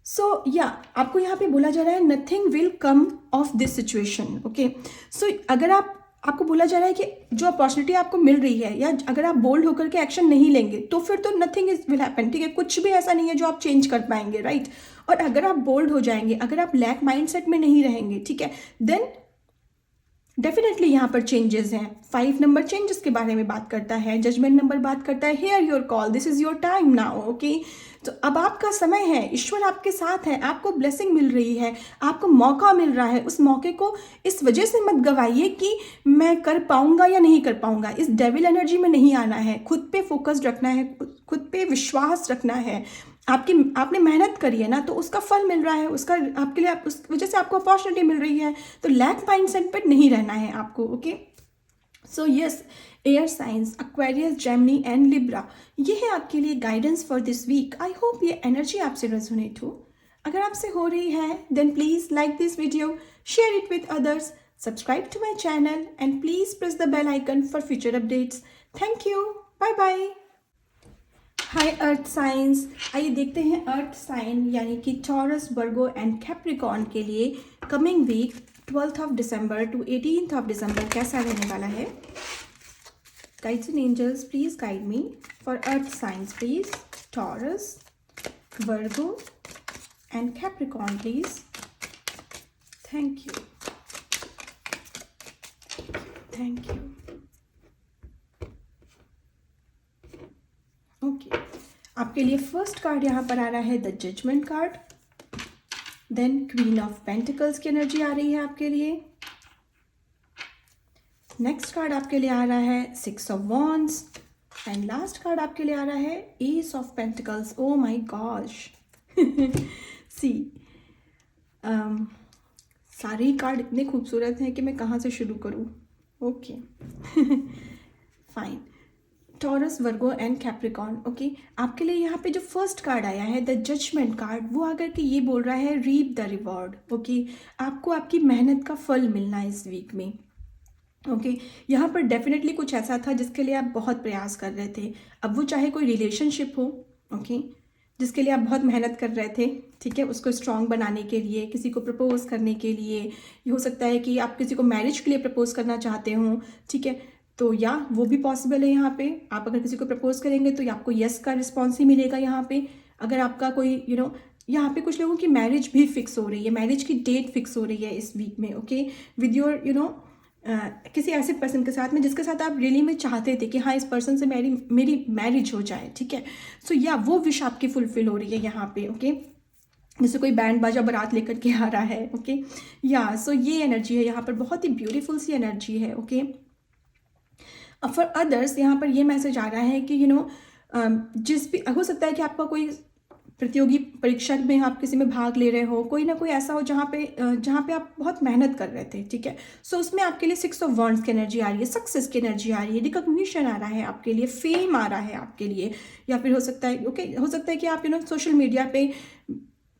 so या आपको यहाँ पे बोला जा रहा है nothing will come of this situation. Okay, so अगर आपको बोला जा रहा है कि जो अपॉर्चुनिटी आपको मिल रही है, या अगर आप बोल्ड होकर के एक्शन नहीं लेंगे तो फिर तो नथिंग इज विल हैपन. ठीक है, कुछ भी ऐसा नहीं है जो आप चेंज कर पाएंगे, राइट? और अगर आप बोल्ड हो जाएंगे, अगर आप लैक माइंडसेट में नहीं रहेंगे, ठीक है, देन डेफिनेटली यहाँ पर चेंजेस हैं. 5 नंबर चेंजेस के बारे में बात करता है, जजमेंट नंबर बात करता है, here your call, this is your time now. Okay, तो अब आपका समय है, ईश्वर आपके साथ है, आपको ब्लेसिंग मिल रही है, आपको मौका मिल रहा है. उस मौके को इस वजह से मत गवाइए कि मैं कर पाऊंगा या नहीं कर पाऊंगा. इस डेविल एनर्जी में नहीं आना है. खुद पे फोकस्ड रखना है, खुद पे विश्वास रखना है. आपने मेहनत करी है ना, तो उसका फल मिल रहा है, उसका आपके लिए उस वजह से आपको अपॉर्चुनिटी मिल रही है. तो लैक माइंडसेट पर नहीं रहना है आपको. Okay, so yes, air signs, Aquarius, Gemini and Libra, ये है आपके लिए guidance for this week. I hope ये एनर्जी आपसे रेजोनेट हो. अगर आपसे हो रही है then please like this video, share it with others, subscribe to my channel and please press the bell icon for future updates. Thank you, bye bye. Hi earth signs, आइए देखते हैं अर्थ साइन यानी कि टॉरस, वर्गो एंड कैप्रिकॉर्न के लिए coming week 12th of December to 18th of December कैसा रहने वाला है. Guides and angels please guide me for earth signs, please. Taurus, Virgo and Capricorn please. Thank you, thank you. Okay, आपके लिए first card यहाँ पर आ रहा है the judgement card, then queen of pentacles की एनर्जी आ रही है आपके लिए. नेक्स्ट कार्ड आपके लिए आ रहा है 6 of wands, and last card आपके लिए आ रहा है ace of pentacles. Oh my gosh, see सारे ही कार्ड इतने खूबसूरत हैं कि मैं कहाँ से शुरू करूँ. Okay, fine. Taurus, Virgo and Capricorn. Okay, आपके लिए यहाँ पे जो फर्स्ट कार्ड आया है द जजमेंट कार्ड, वो आकर के ये बोल रहा है रीप द रिवॉर्ड. ओके, आपको आपकी मेहनत का फल मिलना है इस वीक में. ओके, यहाँ पर डेफिनेटली कुछ ऐसा था जिसके लिए आप बहुत प्रयास कर रहे थे. अब वो चाहे कोई रिलेशनशिप हो, ओके, जिसके लिए आप बहुत मेहनत कर रहे थे, ठीक है, उसको स्ट्रॉन्ग बनाने के लिए, किसी को प्रपोज करने के लिए, ये हो सकता है कि आप किसी को मैरिज के लिए प्रपोज करना चाहते हो, ठीक है, तो या वो भी पॉसिबल है यहाँ पे। आप अगर किसी को प्रपोज करेंगे तो आपको यस का रिस्पॉन्स ही मिलेगा यहाँ पे। अगर आपका कोई यहाँ पे कुछ लोगों की मैरिज भी फिक्स हो रही है, मैरिज की डेट फिक्स हो रही है इस वीक में, ओके, विद योर किसी ऐसे पर्सन के साथ में जिसके साथ आप रियली में चाहते थे कि हाँ इस पर्सन से मेरी मैरिज हो जाए, ठीक है। सो या वो विश आपकी फुलफिल हो रही है यहाँ पे, ओके, जैसे कोई बैंड बाजा बारात लेकर के आ रहा है, ओके, या सो ये एनर्जी है यहाँ पर, बहुत ही ब्यूटीफुल सी एनर्जी है, ओके। फॉर अदर्स यहाँ पर ये मैसेज आ रहा है कि जिस भी हो सकता है कि आपका कोई प्रतियोगी परीक्षा में आप किसी में भाग ले रहे हो, कोई ना कोई ऐसा हो जहाँ पे आप बहुत मेहनत कर रहे थे, ठीक है। सो उसमें आपके लिए 6 ऑफ वॉन्ड्स की एनर्जी आ रही है, सक्सेस की एनर्जी आ रही है, रिकॉग्निशन आ रहा है आपके लिए, फेम आ रहा है आपके लिए, या फिर हो सकता है हो सकता है कि आप सोशल मीडिया पे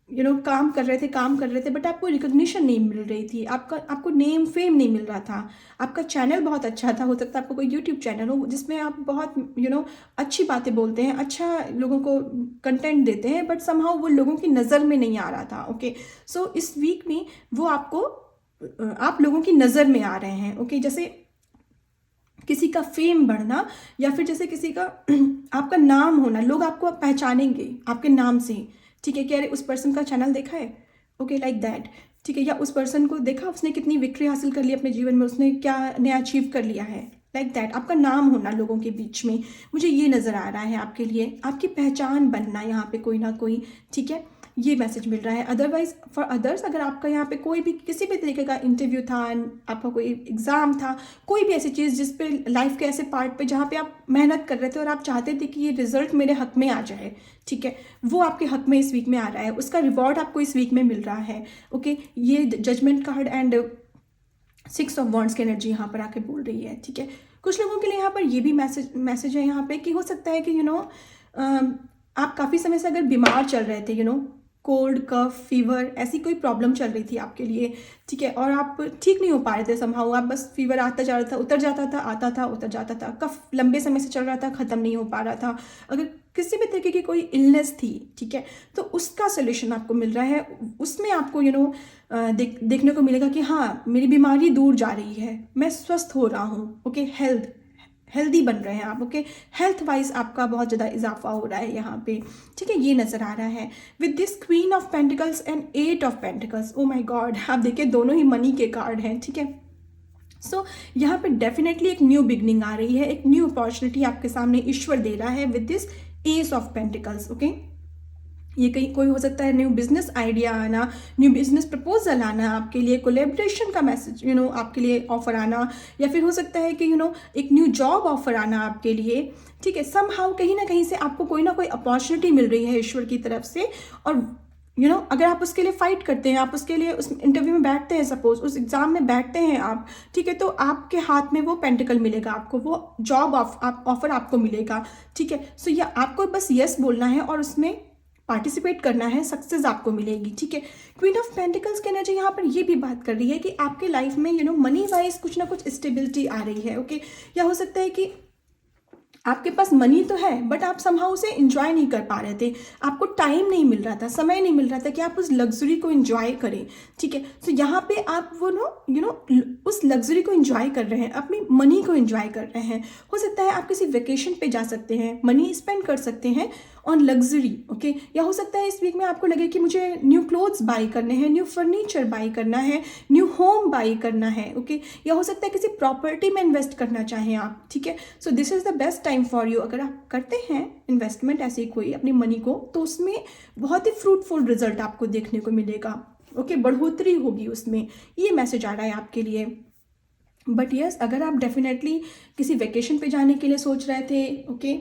काम कर रहे थे बट आपको रिकॉग्निशन नहीं मिल रही थी, आपको नेम फेम नहीं मिल रहा था, आपका चैनल बहुत अच्छा था, हो सकता है आपको कोई यूट्यूब चैनल हो जिसमें आप बहुत अच्छी बातें बोलते हैं, अच्छा लोगों को कंटेंट देते हैं, बट समहाउ वो लोगों की नज़र में नहीं आ रहा था, ओके। सो इस वीक में वो आप लोगों की नज़र में आ रहे हैं, ओके। जैसे किसी का फेम बढ़ना, या फिर जैसे किसी का आपका नाम होना, लोग आपको पहचानेंगे आपके नाम से, ठीक है, कि अरे उस पर्सन का चैनल देखा है, ओके, लाइक दैट, ठीक है, या उस पर्सन को देखा उसने कितनी विक्ट्री हासिल कर ली अपने जीवन में, उसने क्या नया अचीव कर लिया है, लाइक दैट, आपका नाम होना लोगों के बीच में, मुझे ये नज़र आ रहा है आपके लिए, आपकी पहचान बनना यहाँ पे कोई ना कोई, ठीक है, ये मैसेज मिल रहा है। अदरवाइज फॉर अदर्स, अगर आपका यहाँ पे कोई भी किसी भी तरीके का इंटरव्यू था, आपका कोई एग्ज़ाम था, कोई भी ऐसी चीज़ जिस पे लाइफ के ऐसे पार्ट पे जहाँ पे आप मेहनत कर रहे थे और आप चाहते थे कि ये रिजल्ट मेरे हक में आ जाए, ठीक है, वो आपके हक में इस वीक में आ रहा है, उसका रिवॉर्ड आपको इस वीक में मिल रहा है, ओके। ये judgement card and 6 of wands की एनर्जी यहाँ पर आके बोल रही है, ठीक है। कुछ लोगों के लिए यहाँ पर ये भी मैसेज है यहाँ पे कि हो सकता है कि आप काफ़ी समय से अगर बीमार चल रहे थे, कोल्ड कफ फीवर ऐसी कोई प्रॉब्लम चल रही थी आपके लिए, ठीक है, और आप ठीक नहीं हो पा रहे थे समहाउ, आप बस फीवर आता जा रहा था, उतर जाता था, आता था, उतर जाता था, कफ लंबे समय से चल रहा था, ख़त्म नहीं हो पा रहा था, अगर किसी भी तरीके की कोई इलनेस थी, ठीक है, तो उसका सोल्यूशन आपको मिल रहा है, उसमें आपको देखने को मिलेगा कि हाँ मेरी बीमारी दूर जा रही है, मैं स्वस्थ हो रहा हूँ, ओके, हेल्दी बन रहे हैं आप, ओके, हेल्थ वाइज आपका बहुत ज़्यादा इजाफा हो रहा है यहाँ पे, ठीक है, ये नज़र आ रहा है with this queen of pentacles and 8 of pentacles. Oh my God, आप देखिए दोनों ही मनी के कार्ड हैं, ठीक है। सो यहाँ पे डेफिनेटली एक न्यू बिगनिंग आ रही है, एक न्यू अपॉर्चुनिटी आपके सामने ईश्वर दे रहा है with this S of pentacles, okay. ये कहीं कोई हो सकता है न्यू बिजनेस आइडिया आना, न्यू बिजनेस प्रपोजल आना, आपके लिए कोलेब्रेशन का मैसेज आपके लिए ऑफर आना, या फिर हो सकता है कि एक न्यू जॉब ऑफर आना आपके लिए, ठीक है। समहाउ कहीं ना कहीं से आपको कोई ना कोई अपॉर्चुनिटी मिल रही है ईश्वर की तरफ से, और अगर आप उसके लिए फाइट करते हैं, आप उसके लिए उस इंटरव्यू में बैठते हैं, सपोज उस एग्जाम में बैठते हैं आप, ठीक है, तो आपके हाथ में वो पेंटिकल मिलेगा, आपको वो जॉब ऑफर आपको मिलेगा, ठीक है। सो या आपको बस यस बोलना है और उसमें पार्टिसिपेट करना है, सक्सेस आपको मिलेगी, ठीक है। क्वीन ऑफ पेंटिकल्स की एनर्जी यहाँ पर ये भी बात कर रही है कि आपके लाइफ में मनी वाइज कुछ ना कुछ स्टेबिलिटी आ रही है, ओके। या हो सकता है कि आपके पास मनी तो है बट आप समहाउ उसे इंजॉय नहीं कर पा रहे थे, आपको टाइम नहीं मिल रहा था, समय नहीं मिल रहा था कि आप उस लग्जरी को इंजॉय करें, ठीक है। तो यहाँ पे आप वो उस लग्जरी को इंजॉय कर रहे हैं, अपनी मनी को इंजॉय कर रहे हैं। हो सकता है आप किसी वेकेशन पे जा सकते हैं, मनी स्पेंड कर सकते हैं ऑन लग्जरी, ओके। या हो सकता है इस वीक में आपको लगे कि मुझे न्यू क्लोथ्स बाई करने हैं, न्यू फर्नीचर बाई करना है, न्यू होम बाई करना है, ओके। या हो सकता है किसी प्रॉपर्टी में इन्वेस्ट करना चाहें आप, ठीक है। सो this is the best time for you. अगर आप करते हैं इन्वेस्टमेंट ऐसे कोई अपनी मनी को, तो उसमें बहुत ही फ्रूटफुल रिजल्ट आपको देखने को मिलेगा, ओके, बढ़ोतरी होगी उसमें, ये मैसेज आ रहा है आपके लिए। बट यस, अगर आप डेफिनेटली किसी वेकेशन पे जाने के लिए सोच रहे थे, ओके,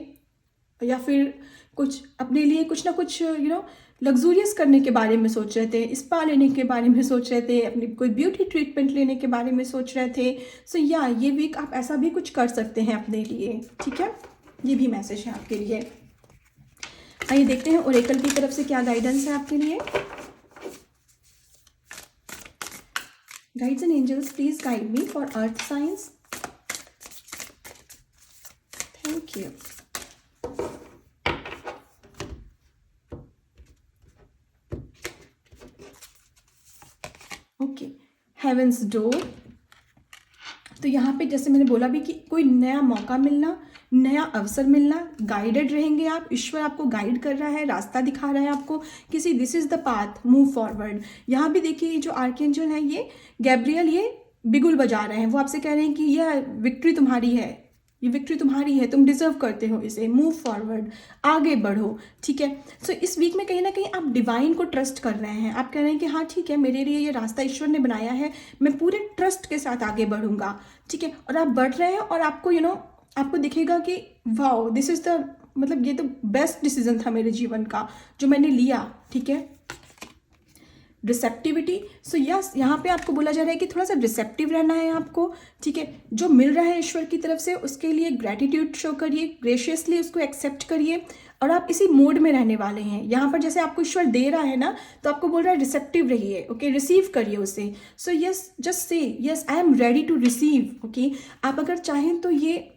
या फिर कुछ अपने लिए कुछ ना कुछ लग्जूरियस करने के बारे में सोच रहे थे, स्पा लेने के बारे में सोच रहे थे, अपनी कोई ब्यूटी ट्रीटमेंट लेने के बारे में सोच रहे थे, सो या ये वीक आप ऐसा भी कुछ कर सकते हैं अपने लिए, ठीक है। ये भी मैसेज है आपके लिए। आइए देखते हैं ओरेकल की तरफ से क्या गाइडेंस है आपके लिए। Guides and angels, please guide me for earth signs. Thank you. Heaven's door. तो यहाँ पे जैसे मैंने बोला भी कि कोई नया मौका मिलना, नया अवसर मिलना, गाइडेड रहेंगे आप, ईश्वर आपको गाइड कर रहा है, रास्ता दिखा रहा है आपको किसी, this is the path, move forward. यहाँ भी देखिए जो आर्कएंजल है ये गैब्रियल, ये बिगुल बजा रहे हैं, वो आपसे कह रहे हैं कि यह विक्ट्री तुम्हारी है, ये विक्ट्री तुम्हारी है, तुम डिजर्व करते हो इसे, मूव फॉरवर्ड, आगे बढ़ो, ठीक है। सो इस वीक में कहीं ना कहीं आप डिवाइन को ट्रस्ट कर रहे हैं, आप कह रहे हैं कि हाँ ठीक है, मेरे लिए ये रास्ता ईश्वर ने बनाया है, मैं पूरे ट्रस्ट के साथ आगे बढ़ूंगा, ठीक है। और आप बढ़ रहे हैं और आपको आपको दिखेगा कि वाओ दिस इज़ द, मतलब ये तो बेस्ट डिसीजन था मेरे जीवन का जो मैंने लिया, ठीक है। रिसेप्टिविटी, सो यस यहाँ पे आपको बोला जा रहा है कि थोड़ा सा रिसेप्टिव रहना है आपको, ठीक है। जो मिल रहा है ईश्वर की तरफ से उसके लिए ग्रैटिट्यूड शो करिए, ग्रेशियसली उसको एक्सेप्ट करिए, और आप इसी मोड में रहने वाले हैं। यहाँ पर जैसे आपको ईश्वर दे रहा है ना, तो आपको बोल रहा है रिसेप्टिव रहिए, ओके, रिसीव करिए उसे। So yes, just say yes I am ready to receive, okay. आप अगर चाहें तो ये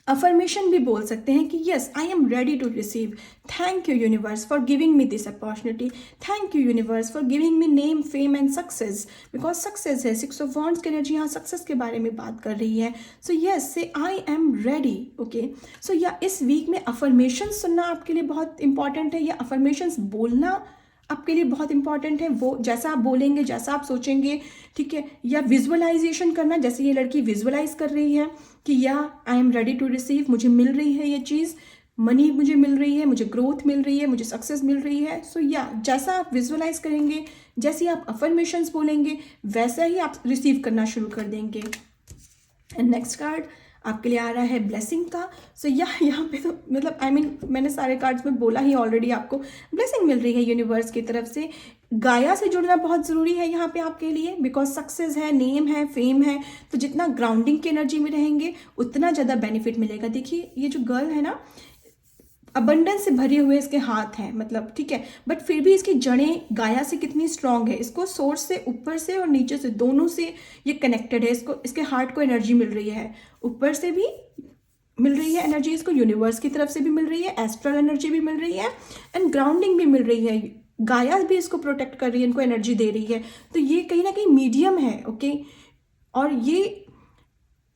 अफर्मेशन भी बोल सकते हैं कि yes I am ready to receive, thank you universe for giving me this opportunity, thank you universe for giving me name, fame and success, because success है, 6 ऑफ वॉन्ड्स की एनर्जी यहाँ सक्सेस के बारे में बात कर रही है। सो यस से आई एम रेडी, ओके। सो या इस वीक में अफर्मेशन सुनना आपके लिए बहुत इंपॉर्टेंट है, या अफर्मेशंस बोलना आपके लिए बहुत इंपॉर्टेंट है। वो जैसा आप बोलेंगे, जैसा आप सोचेंगे, ठीक है, या विजुअलाइजेशन करना, जैसे ये लड़की विजुअलाइज कर रही है कि या I am ready to receive, मुझे मिल रही है ये चीज़, मनी मुझे मिल रही है, मुझे ग्रोथ मिल रही है, मुझे सक्सेस मिल रही है। सो या जैसा आप विजुअलाइज करेंगे, जैसे आप अफर्मेशंस बोलेंगे, वैसा ही आप रिसीव करना शुरू कर देंगे। एंड नेक्स्ट कार्ड आपके लिए आ रहा है ब्लेसिंग का। सो यहाँ पे तो मतलब आई मीन मैंने सारे कार्ड्स में बोला ही ऑलरेडी, आपको ब्लेसिंग मिल रही है यूनिवर्स की तरफ से। गाया से जुड़ना बहुत ज़रूरी है यहाँ पे आपके लिए, बिकॉज सक्सेस है, नेम है, फेम है, तो जितना ग्राउंडिंग की एनर्जी में रहेंगे उतना ज़्यादा बेनिफिट मिलेगा। देखिए ये जो गर्ल है ना, अबंडेंस से भरे हुए इसके हाथ हैं, मतलब ठीक है, बट फिर भी इसकी जड़ें गाया से कितनी स्ट्रांग है, इसको सोर्स से, ऊपर से और नीचे से, दोनों से ये कनेक्टेड है। इसको, इसके हार्ट को एनर्जी मिल रही है, ऊपर से भी मिल रही है एनर्जी, इसको यूनिवर्स की तरफ से भी मिल रही है, एस्ट्रल एनर्जी भी मिल रही है, एंड ग्राउंडिंग भी मिल रही है। गाया भी इसको प्रोटेक्ट कर रही है, इनको एनर्जी दे रही है। तो ये कहीं ना कहीं मीडियम है, ओके। और ये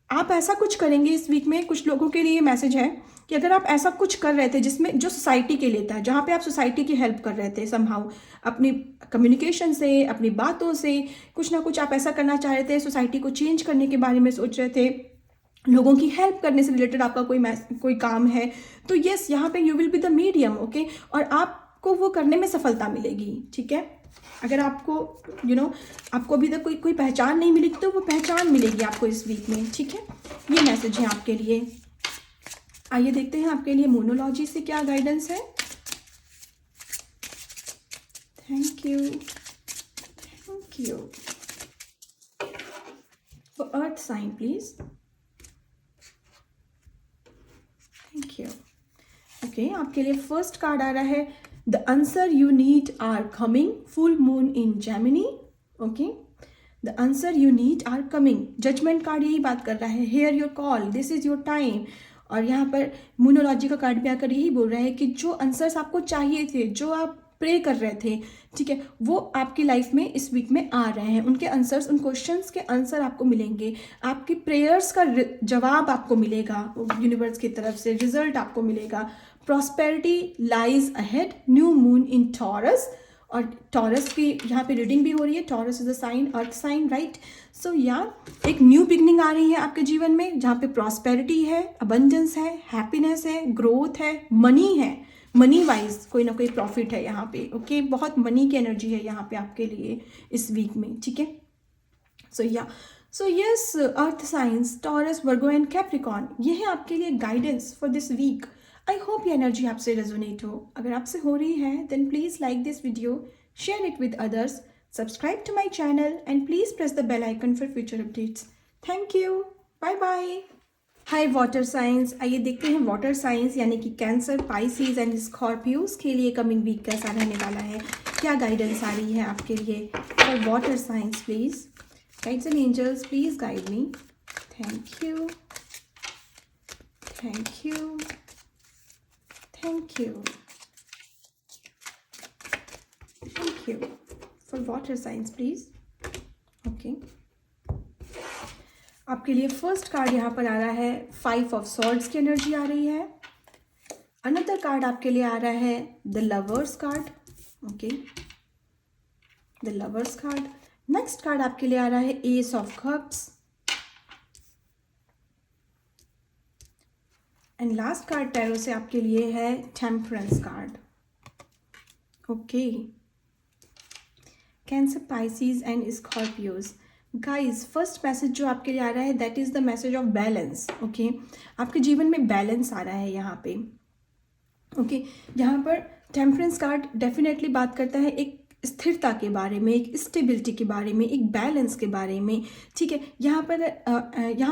आप ऐसा कुछ करेंगे इस वीक में, कुछ लोगों के लिए मैसेज है कि अगर आप ऐसा कुछ कर रहे थे जिसमें, जो सोसाइटी के लिए था, जहाँ पे आप सोसाइटी की हेल्प कर रहे थे समहाउ, अपनी कम्युनिकेशन से, अपनी बातों से, कुछ ना कुछ आप ऐसा करना चाह रहे थे, सोसाइटी को चेंज करने के बारे में सोच रहे थे, लोगों की हेल्प करने से रिलेटेड आपका कोई काम है, तो यस यहाँ पे you will be the medium, okay. और आपको वो करने में सफलता मिलेगी, ठीक है। अगर आपको आपको अभी तक कोई पहचान नहीं मिली तो वो पहचान मिलेगी आपको इस वीक में, ठीक है। ये मैसेज है आपके लिए। आइए देखते हैं आपके लिए मोनोलॉजी से क्या गाइडेंस है। Thank you, thank you. For earth sign please, thank you. Okay, आपके लिए फर्स्ट कार्ड आ रहा है, the answer you need are coming, full moon in Gemini, okay. The answer you need are coming, judgement card यही बात कर रहा है, hear your call, this is your time. और यहाँ पर मोनोलॉजी का कार्ड भी आकर यही बोल रहा है कि जो आंसर्स आपको चाहिए थे, जो आप प्रे कर रहे थे, ठीक है, वो आपकी लाइफ में इस वीक में आ रहे हैं। उनके आंसर्स, उन क्वेश्चंस के आंसर आपको मिलेंगे, आपकी प्रेयर्स का जवाब आपको मिलेगा यूनिवर्स की तरफ से, रिजल्ट आपको मिलेगा। Prosperity lies ahead, new moon in Taurus, और टॉरस की यहाँ पे रीडिंग भी हो रही है, Taurus is a sign, earth sign, right. So एक न्यू बिगनिंग आ रही है आपके जीवन में, जहाँ पे प्रॉस्पेरिटी है, अबंडेंस है, हैप्पीनेस है, ग्रोथ है, मनी है, मनी वाइज कोई ना कोई प्रॉफिट है यहाँ पे, ओके। बहुत मनी की एनर्जी है यहाँ पे आपके लिए इस वीक में, ठीक है। So yes, earth signs, Taurus, Virgo and Capricorn, ये है आपके लिए guidance for this week. I hope ये एनर्जी आपसे रेजोनेट हो। अगर आपसे हो रही है then please like this video, share it with others, subscribe to my channel and please press the bell icon for future updates. Thank you, bye bye. Hi water signs, आइए देखते हैं वाटर साइंस यानी कि cancer, Pisces and Scorpios के लिए coming week कैसा रहने वाला है, क्या गाइडेंस आ रही है आपके लिए for water signs. Please guides and angels, please guide me. Thank you, thank you, thank you, thank you for water signs please, okay। Okay, आपके लिए फर्स्ट कार्ड यहाँ पर आ रहा है 5 ऑफ सॉर्ड्स की एनर्जी आ रही है। अनदर कार्ड आपके लिए आ रहा है the lovers card. Okay, the lovers card. Next card आपके लिए आ रहा है ace of cups. And last card tarot से आपके लिए है temperance card. Okay, cancer, Pisces and Scorpios. Guys, first message जो आपके लिए आ रहा है that is the message of balance. Okay, आपके जीवन में बैलेंस आ रहा है यहाँ पे। ओके, यहाँ पर टेम्परेंस कार्ड डेफिनेटली बात करता है एक स्थिरता के बारे में, एक स्टेबिलिटी के बारे में, एक बैलेंस के बारे में। ठीक है, यहाँ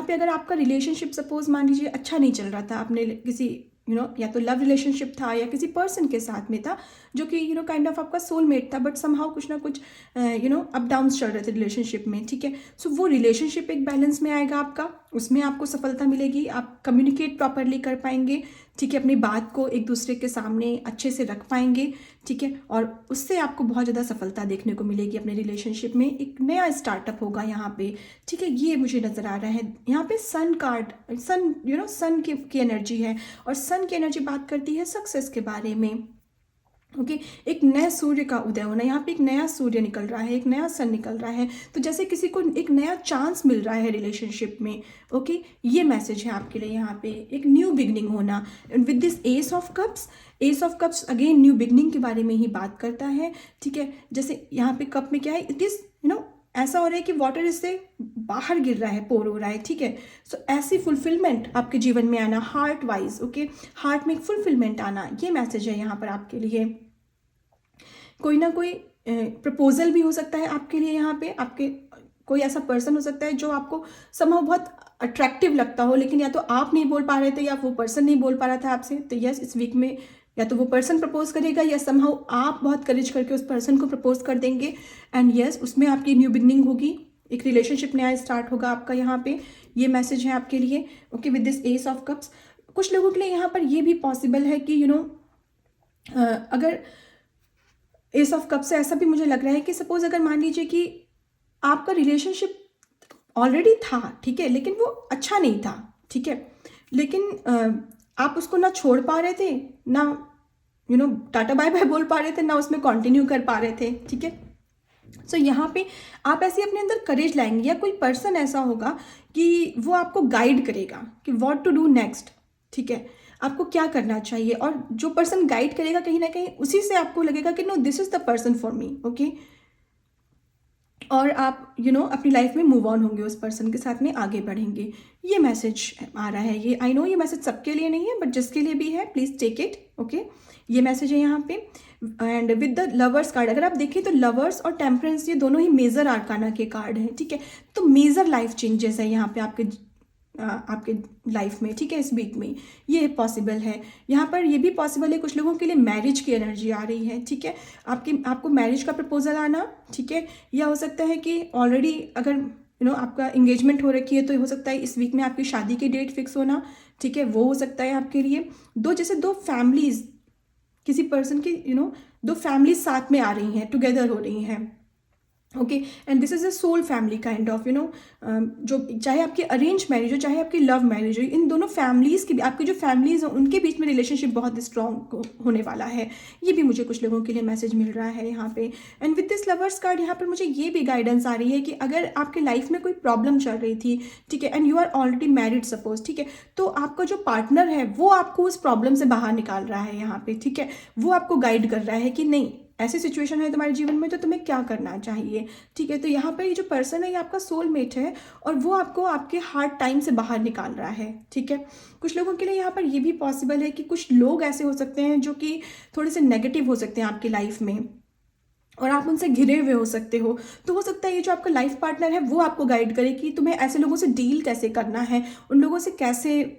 पे अगर आपका रिलेशनशिप सपोज मान लीजिए अच्छा नहीं चल रहा था, आपने किसी या तो लव रिलेशनशिप था या किसी पर्सन के साथ में था जो कि काइंड ऑफ आपका सोलमेट था, बट समहाउ कुछ ना कुछ अप डाउन्स चल रहे थे रिलेशनशिप में। ठीक है, सो वो रिलेशनशिप एक बैलेंस में आएगा आपका, उसमें आपको सफलता मिलेगी, आप कम्युनिकेट प्रॉपरली कर पाएंगे। ठीक है, अपनी बात को एक दूसरे के सामने अच्छे से रख पाएंगे। ठीक है, और उससे आपको बहुत ज़्यादा सफलता देखने को मिलेगी अपने रिलेशनशिप में, एक नया स्टार्टअप होगा यहाँ पे। ठीक है, ये मुझे नज़र आ रहा है। यहाँ पे सन कार्ड, सन की एनर्जी है, और सन की एनर्जी बात करती है सक्सेस के बारे में। ओके, एक नए सूर्य का उदय होना, यहाँ पे एक नया सूर्य निकल रहा है, एक नया सन निकल रहा है, तो जैसे किसी को एक नया चांस मिल रहा है रिलेशनशिप में। ओके, ये मैसेज है आपके लिए यहाँ पे, एक न्यू बिगनिंग होना। With this S of cups again new beginning के बारे में ही बात करता है। ठीक है, जैसे यहाँ पे कप में क्या है, इट इज ऐसा हो रहा है कि वाटर इससे बाहर गिर रहा है, पोर हो रहा है। ठीक है, सो ऐसी फुलफिलमेंट आपके जीवन में आना, हार्ट वाइज। ओके, हार्ट में एक फुलफिलमेंट आना, ये मैसेज है यहाँ पर आपके लिए। कोई ना कोई प्रपोजल भी हो सकता है आपके लिए यहाँ पे, आपके कोई ऐसा पर्सन हो सकता है जो आपको समहाउ बहुत अट्रैक्टिव लगता हो, लेकिन या तो आप नहीं बोल पा रहे थे या वो पर्सन नहीं बोल पा रहा था आपसे। तो यस, इस वीक में या तो वो पर्सन प्रपोज करेगा या समहाउ आप बहुत करेज करके उस पर्सन को प्रपोज कर देंगे। एंड यस, उसमें आपकी न्यू बिगनिंग होगी, एक रिलेशनशिप नया स्टार्ट होगा आपका यहाँ पे। ये मैसेज है आपके लिए। Okay, with this S of cups कुछ लोगों के लिए यहाँ पर ये भी पॉसिबल है कि अगर एस ऑफ कप से ऐसा भी मुझे लग रहा है कि सपोज अगर मान लीजिए कि आपका रिलेशनशिप ऑलरेडी था, ठीक है, लेकिन वो अच्छा नहीं था। ठीक है, लेकिन आप उसको ना छोड़ पा रहे थे, ना टाटा बाय बाय बोल पा रहे थे, ना उसमें कंटिन्यू कर पा रहे थे। ठीक है, सो यहाँ पे आप ऐसे अपने अंदर करेज लाएंगे, या कोई पर्सन ऐसा होगा कि वो आपको गाइड करेगा कि व्हाट टू डू नेक्स्ट। ठीक है, आपको क्या करना चाहिए, और जो पर्सन गाइड करेगा कहीं ना कहीं उसी से आपको लगेगा कि no, this is the person for me. Okay, और आप अपनी लाइफ में मूव ऑन होंगे, उस पर्सन के साथ में आगे बढ़ेंगे। ये मैसेज आ रहा है। ये आई नो ये मैसेज सबके लिए नहीं है, बट जिसके लिए भी है प्लीज़ टेक इट। ओके, ये मैसेज है यहाँ पे। And with the lovers card अगर आप देखें तो लवर्स और टेम्परेंस ये दोनों ही मेजर आर्काना के कार्ड हैं। ठीक है, तो मेजर लाइफ चेंजेस है यहाँ पे आपके लाइफ में। ठीक है, इस वीक में ये पॉसिबल है। यहाँ पर ये भी पॉसिबल है कुछ लोगों के लिए मैरिज की एनर्जी आ रही है। ठीक है, आपको मैरिज का प्रपोजल आना। ठीक है, या हो सकता है कि ऑलरेडी अगर आपका इंगेजमेंट हो रखी है तो हो सकता है इस वीक में आपकी शादी की डेट फिक्स होना। ठीक है, वो हो सकता है आपके लिए। दो फैमिलीज, किसी पर्सन की दो फैमिलीज साथ में आ रही हैं, टुगेदर हो रही हैं। Okay, and this is a soul family kind of जो चाहे आपकी अरेंज मैरिज हो चाहे आपकी लव मैरिज हो, इन दोनों फैमिलीज़ की आपकी जो फैमिलीज हो उनके बीच में रिलेशनशिप बहुत स्ट्रॉन्ग होने वाला है। ये भी मुझे कुछ लोगों के लिए मैसेज मिल रहा है यहाँ पे। And with this lovers card यहाँ पर मुझे ये भी गाइडेंस आ रही है कि अगर आपके लाइफ में कोई प्रॉब्लम चल रही थी, ठीक है, and you are already married suppose, ठीक है, तो आपका जो पार्टनर है वो आपको उस प्रॉब्लम से बाहर निकाल रहा है यहाँ पे। ठीक है, वो आपको गाइड कर रहा है कि नहीं, ऐसी सिचुएशन है तुम्हारे जीवन में तो तुम्हें क्या करना चाहिए। ठीक है, तो यहाँ पर ये जो पर्सन है ये आपका सोलमेट है, और वो आपको आपके हार्ड टाइम से बाहर निकाल रहा है। ठीक है, कुछ लोगों के लिए यहाँ पर ये भी पॉसिबल है कि कुछ लोग ऐसे हो सकते हैं जो कि थोड़े से नेगेटिव हो सकते हैं आपकी लाइफ में, और आप उनसे घिरे हुए हो सकते हो। तो हो सकता है ये जो आपका लाइफ पार्टनर है वो आपको गाइड करे कि तुम्हें ऐसे लोगों से डील कैसे करना है, उन लोगों से कैसे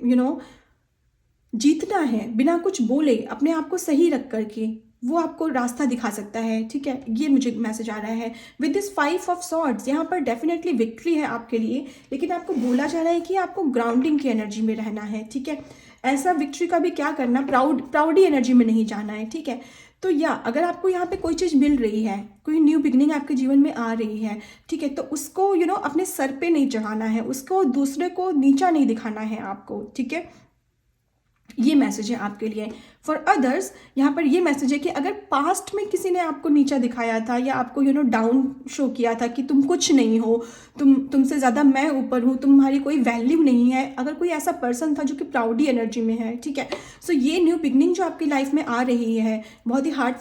जीतना है बिना कुछ बोले, अपने आप को सही रख करके वो आपको रास्ता दिखा सकता है। ठीक है, ये मुझे मैसेज आ रहा है। विद दिस 5 ऑफ सॉर्ड्स यहाँ पर डेफिनेटली विक्ट्री है आपके लिए, लेकिन आपको बोला जा रहा है कि आपको ग्राउंडिंग की एनर्जी में रहना है। ठीक है, ऐसा विक्ट्री का भी क्या करना, प्राउडी एनर्जी में नहीं जाना है। ठीक है, तो या अगर आपको यहाँ पे कोई चीज़ मिल रही है, कोई न्यू बिगनिंग आपके जीवन में आ रही है, ठीक है, तो उसको अपने सर पे नहीं चढ़ाना है, उसको दूसरे को नीचा नहीं दिखाना है आपको, ठीक है। ये मैसेज है आपके लिए। फॉर अदर्स यहाँ पर ये मैसेज है कि अगर पास्ट में किसी ने आपको नीचा दिखाया था या आपको डाउन शो किया था कि तुम कुछ नहीं हो, तुमसे ज़्यादा मैं ऊपर हूँ, तुम्हारी कोई वैल्यू नहीं है, अगर कोई ऐसा पर्सन था जो कि प्राउडी एनर्जी में है, ठीक है, सो ये न्यू बिगनिंग जो आपकी लाइफ में आ रही है बहुत ही हार्ट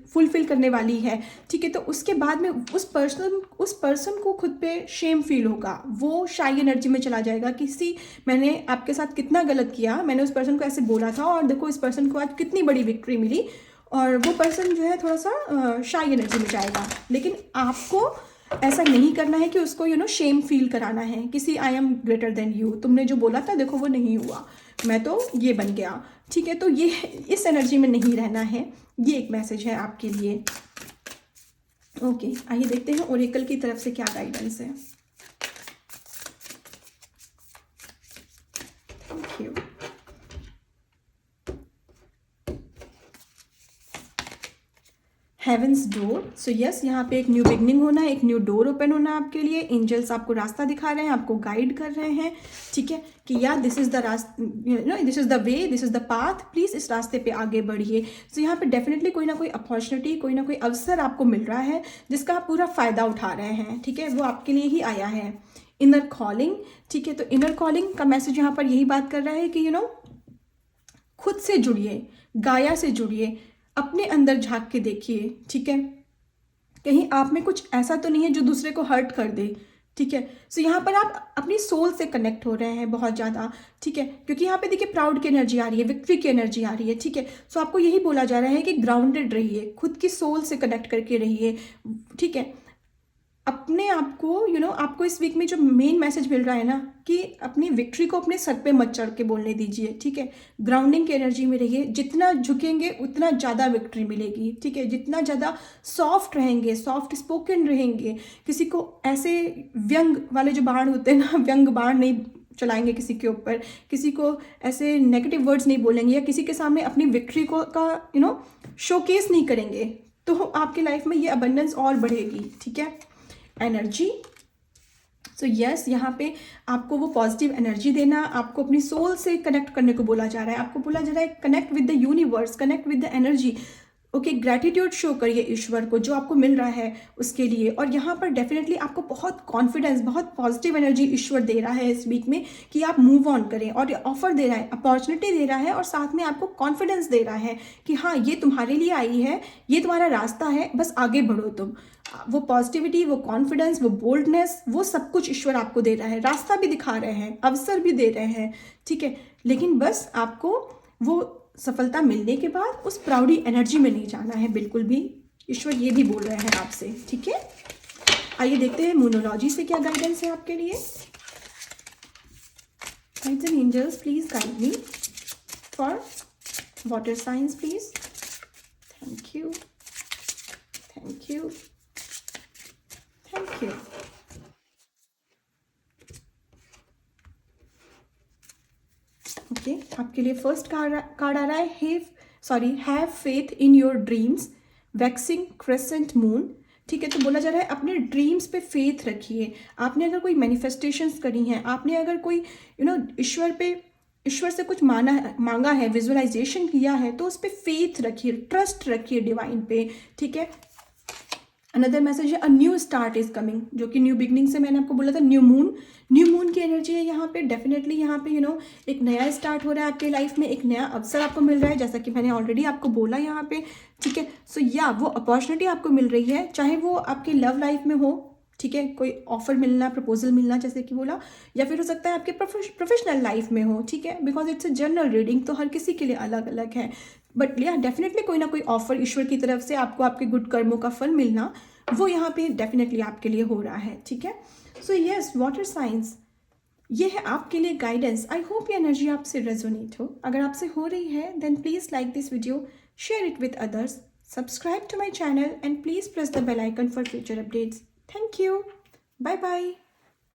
फुलफिल करने वाली है, ठीक है। तो उसके बाद में उस पर्सन को खुद पे शेम फील होगा, वो शाई एनर्जी में चला जाएगा कि सी मैंने आपके साथ कितना गलत किया, मैंने उस पर्सन को ऐसे बोला था और देखो इस पर्सन को आज कितनी बड़ी विक्ट्री मिली, और वो पर्सन जो है थोड़ा सा शाई एनर्जी में जाएगा। लेकिन आपको ऐसा नहीं करना है कि उसको शेम फील कराना है, किसी I am greater than you, तुमने जो बोला था देखो वो नहीं हुआ, मैं तो ये बन गया, ठीक है। तो ये इस एनर्जी में नहीं रहना है, ये एक मैसेज है आपके लिए। ओके, आइए देखते हैं ओरेकल की तरफ से क्या गाइडेंस है। Thank you. Heaven's door. So yes, यहाँ पे एक न्यू बिगनिंग होना है, एक न्यू डोर ओपन होना है आपके लिए। एंजल्स आपको रास्ता दिखा रहे हैं, आपको गाइड कर रहे हैं, ठीक है, कि या this is the this is the way, this is the path, please इस रास्ते पे आगे बढ़िए। सो यहाँ पे डेफिनेटली कोई ना कोई अपॉर्चुनिटी, कोई ना कोई अवसर आपको मिल रहा है जिसका आप पूरा फायदा उठा रहे हैं, ठीक है, वो आपके लिए ही आया है। इनर कॉलिंग, ठीक है, तो इनर कॉलिंग का मैसेज यहाँ पर यही बात कर रहा है कि खुद से जुड़िए, गाया से जुड़िए, अपने अंदर झांक के देखिए, ठीक है, कहीं आप में कुछ ऐसा तो नहीं है जो दूसरे को हर्ट कर दे, ठीक है। सो यहाँ पर आप अपनी सोल से कनेक्ट हो रहे हैं बहुत ज़्यादा, ठीक है, क्योंकि यहाँ पे देखिए प्राउड की एनर्जी आ रही है, विक्ट्री की एनर्जी आ रही है, ठीक है। सो आपको यही बोला जा रहा है कि ग्राउंडेड रहिए, खुद की सोल से कनेक्ट करके रहिए, ठीक है। अपने आप को आपको इस वीक में जो मेन मैसेज मिल रहा है ना, कि अपनी विक्ट्री को अपने सर पे मत चढ़ के बोलने दीजिए, ठीक है, ग्राउंडिंग की एनर्जी में रहिए, जितना झुकेंगे उतना ज़्यादा विक्ट्री मिलेगी, ठीक है, जितना ज़्यादा सॉफ्ट रहेंगे, सॉफ्ट स्पोकन रहेंगे, किसी को ऐसे व्यंग वाले जो बाण होते हैं ना, व्यंग बाण नहीं चलाएंगे किसी के ऊपर, किसी को ऐसे नेगेटिव वर्ड्स नहीं बोलेंगे, या किसी के सामने अपनी विक्ट्री को का शोकेस नहीं करेंगे, तो आपकी लाइफ में ये अबंडेंस और बढ़ेगी, ठीक है। एनर्जी, सो यस, यहाँ पे आपको वो पॉजिटिव एनर्जी देना, आपको अपनी सोल से कनेक्ट करने को बोला जा रहा है, आपको बोला जा रहा है connect with the universe, connect with the energy, okay, gratitude show करिए ईश्वर को जो आपको मिल रहा है उसके लिए। और यहाँ पर डेफिनेटली आपको बहुत कॉन्फिडेंस, बहुत पॉजिटिव एनर्जी ईश्वर दे रहा है इस वीक में कि आप मूव ऑन करें, और ऑफर दे रहा है, अपॉर्चुनिटी दे रहा है, और साथ में आपको कॉन्फिडेंस दे रहा है कि हाँ ये तुम्हारे लिए आई है, ये तुम्हारा रास्ता है, बस आगे बढ़ो तुम। वो पॉजिटिविटी, वो कॉन्फिडेंस, वो बोल्डनेस, वो सब कुछ ईश्वर आपको दे रहा है, रास्ता भी दिखा रहे हैं, अवसर भी दे रहे हैं, ठीक है। लेकिन बस आपको वो सफलता मिलने के बाद उस प्राउडी एनर्जी में नहीं जाना है बिल्कुल भी, ईश्वर ये भी बोल रहे हैं आपसे, ठीक है। आइए देखते हैं मूनोलॉजी से क्या गाइडेंस है आपके लिए। Guides and angels, please guide me for water signs please. Thank you, thank you, thank you. Okay, आपके लिए फर्स्ट कार्ड आ रहा है, have faith in your dreams, waxing crescent moon, ठीक है। तो बोला जा रहा है अपने ड्रीम्स पे फेथ रखिए, आपने अगर कोई मैनिफेस्टेशंस करी हैं, आपने अगर कोई ईश्वर से कुछ मांगा है, विजुअलाइजेशन किया है, तो उस पर फेथ रखिए, ट्रस्ट रखिए डिवाइन पे, ठीक है। अनदर मैसेज है a new start is coming, जो कि न्यू बिगनिंग से मैंने आपको बोला था, न्यू मून की एनर्जी है यहाँ पे। डेफिनेटली यहाँ पे एक नया स्टार्ट हो रहा है आपके लाइफ में, एक नया अवसर आपको मिल रहा है, जैसा कि मैंने ऑलरेडी आपको बोला यहाँ पे, ठीक है। सो या वो अपॉर्चुनिटी आपको मिल रही है, चाहे वो आपके लव लाइफ में हो, ठीक है, कोई ऑफर मिलना, प्रपोजल मिलना जैसे कि बोला, या फिर हो सकता है आपके प्रोफेशनल लाइफ में हो, ठीक है, because it's a general reading, तो हर किसी के लिए अलग अलग है, बट या डेफिनेटली कोई ना कोई ऑफर ईश्वर की तरफ से आपको आपके गुड कर्मों का फल मिलना, वो यहाँ पे डेफिनेटली आपके लिए हो रहा है, ठीक है। सो यस, वाटर साइंस, ये है आपके लिए गाइडेंस। आई होप ये एनर्जी आपसे रेजोनेट हो। अगर आपसे हो रही है then please like this video, share it with others, subscribe to my channel, and please press the bell icon for future updates. Thank you, bye bye.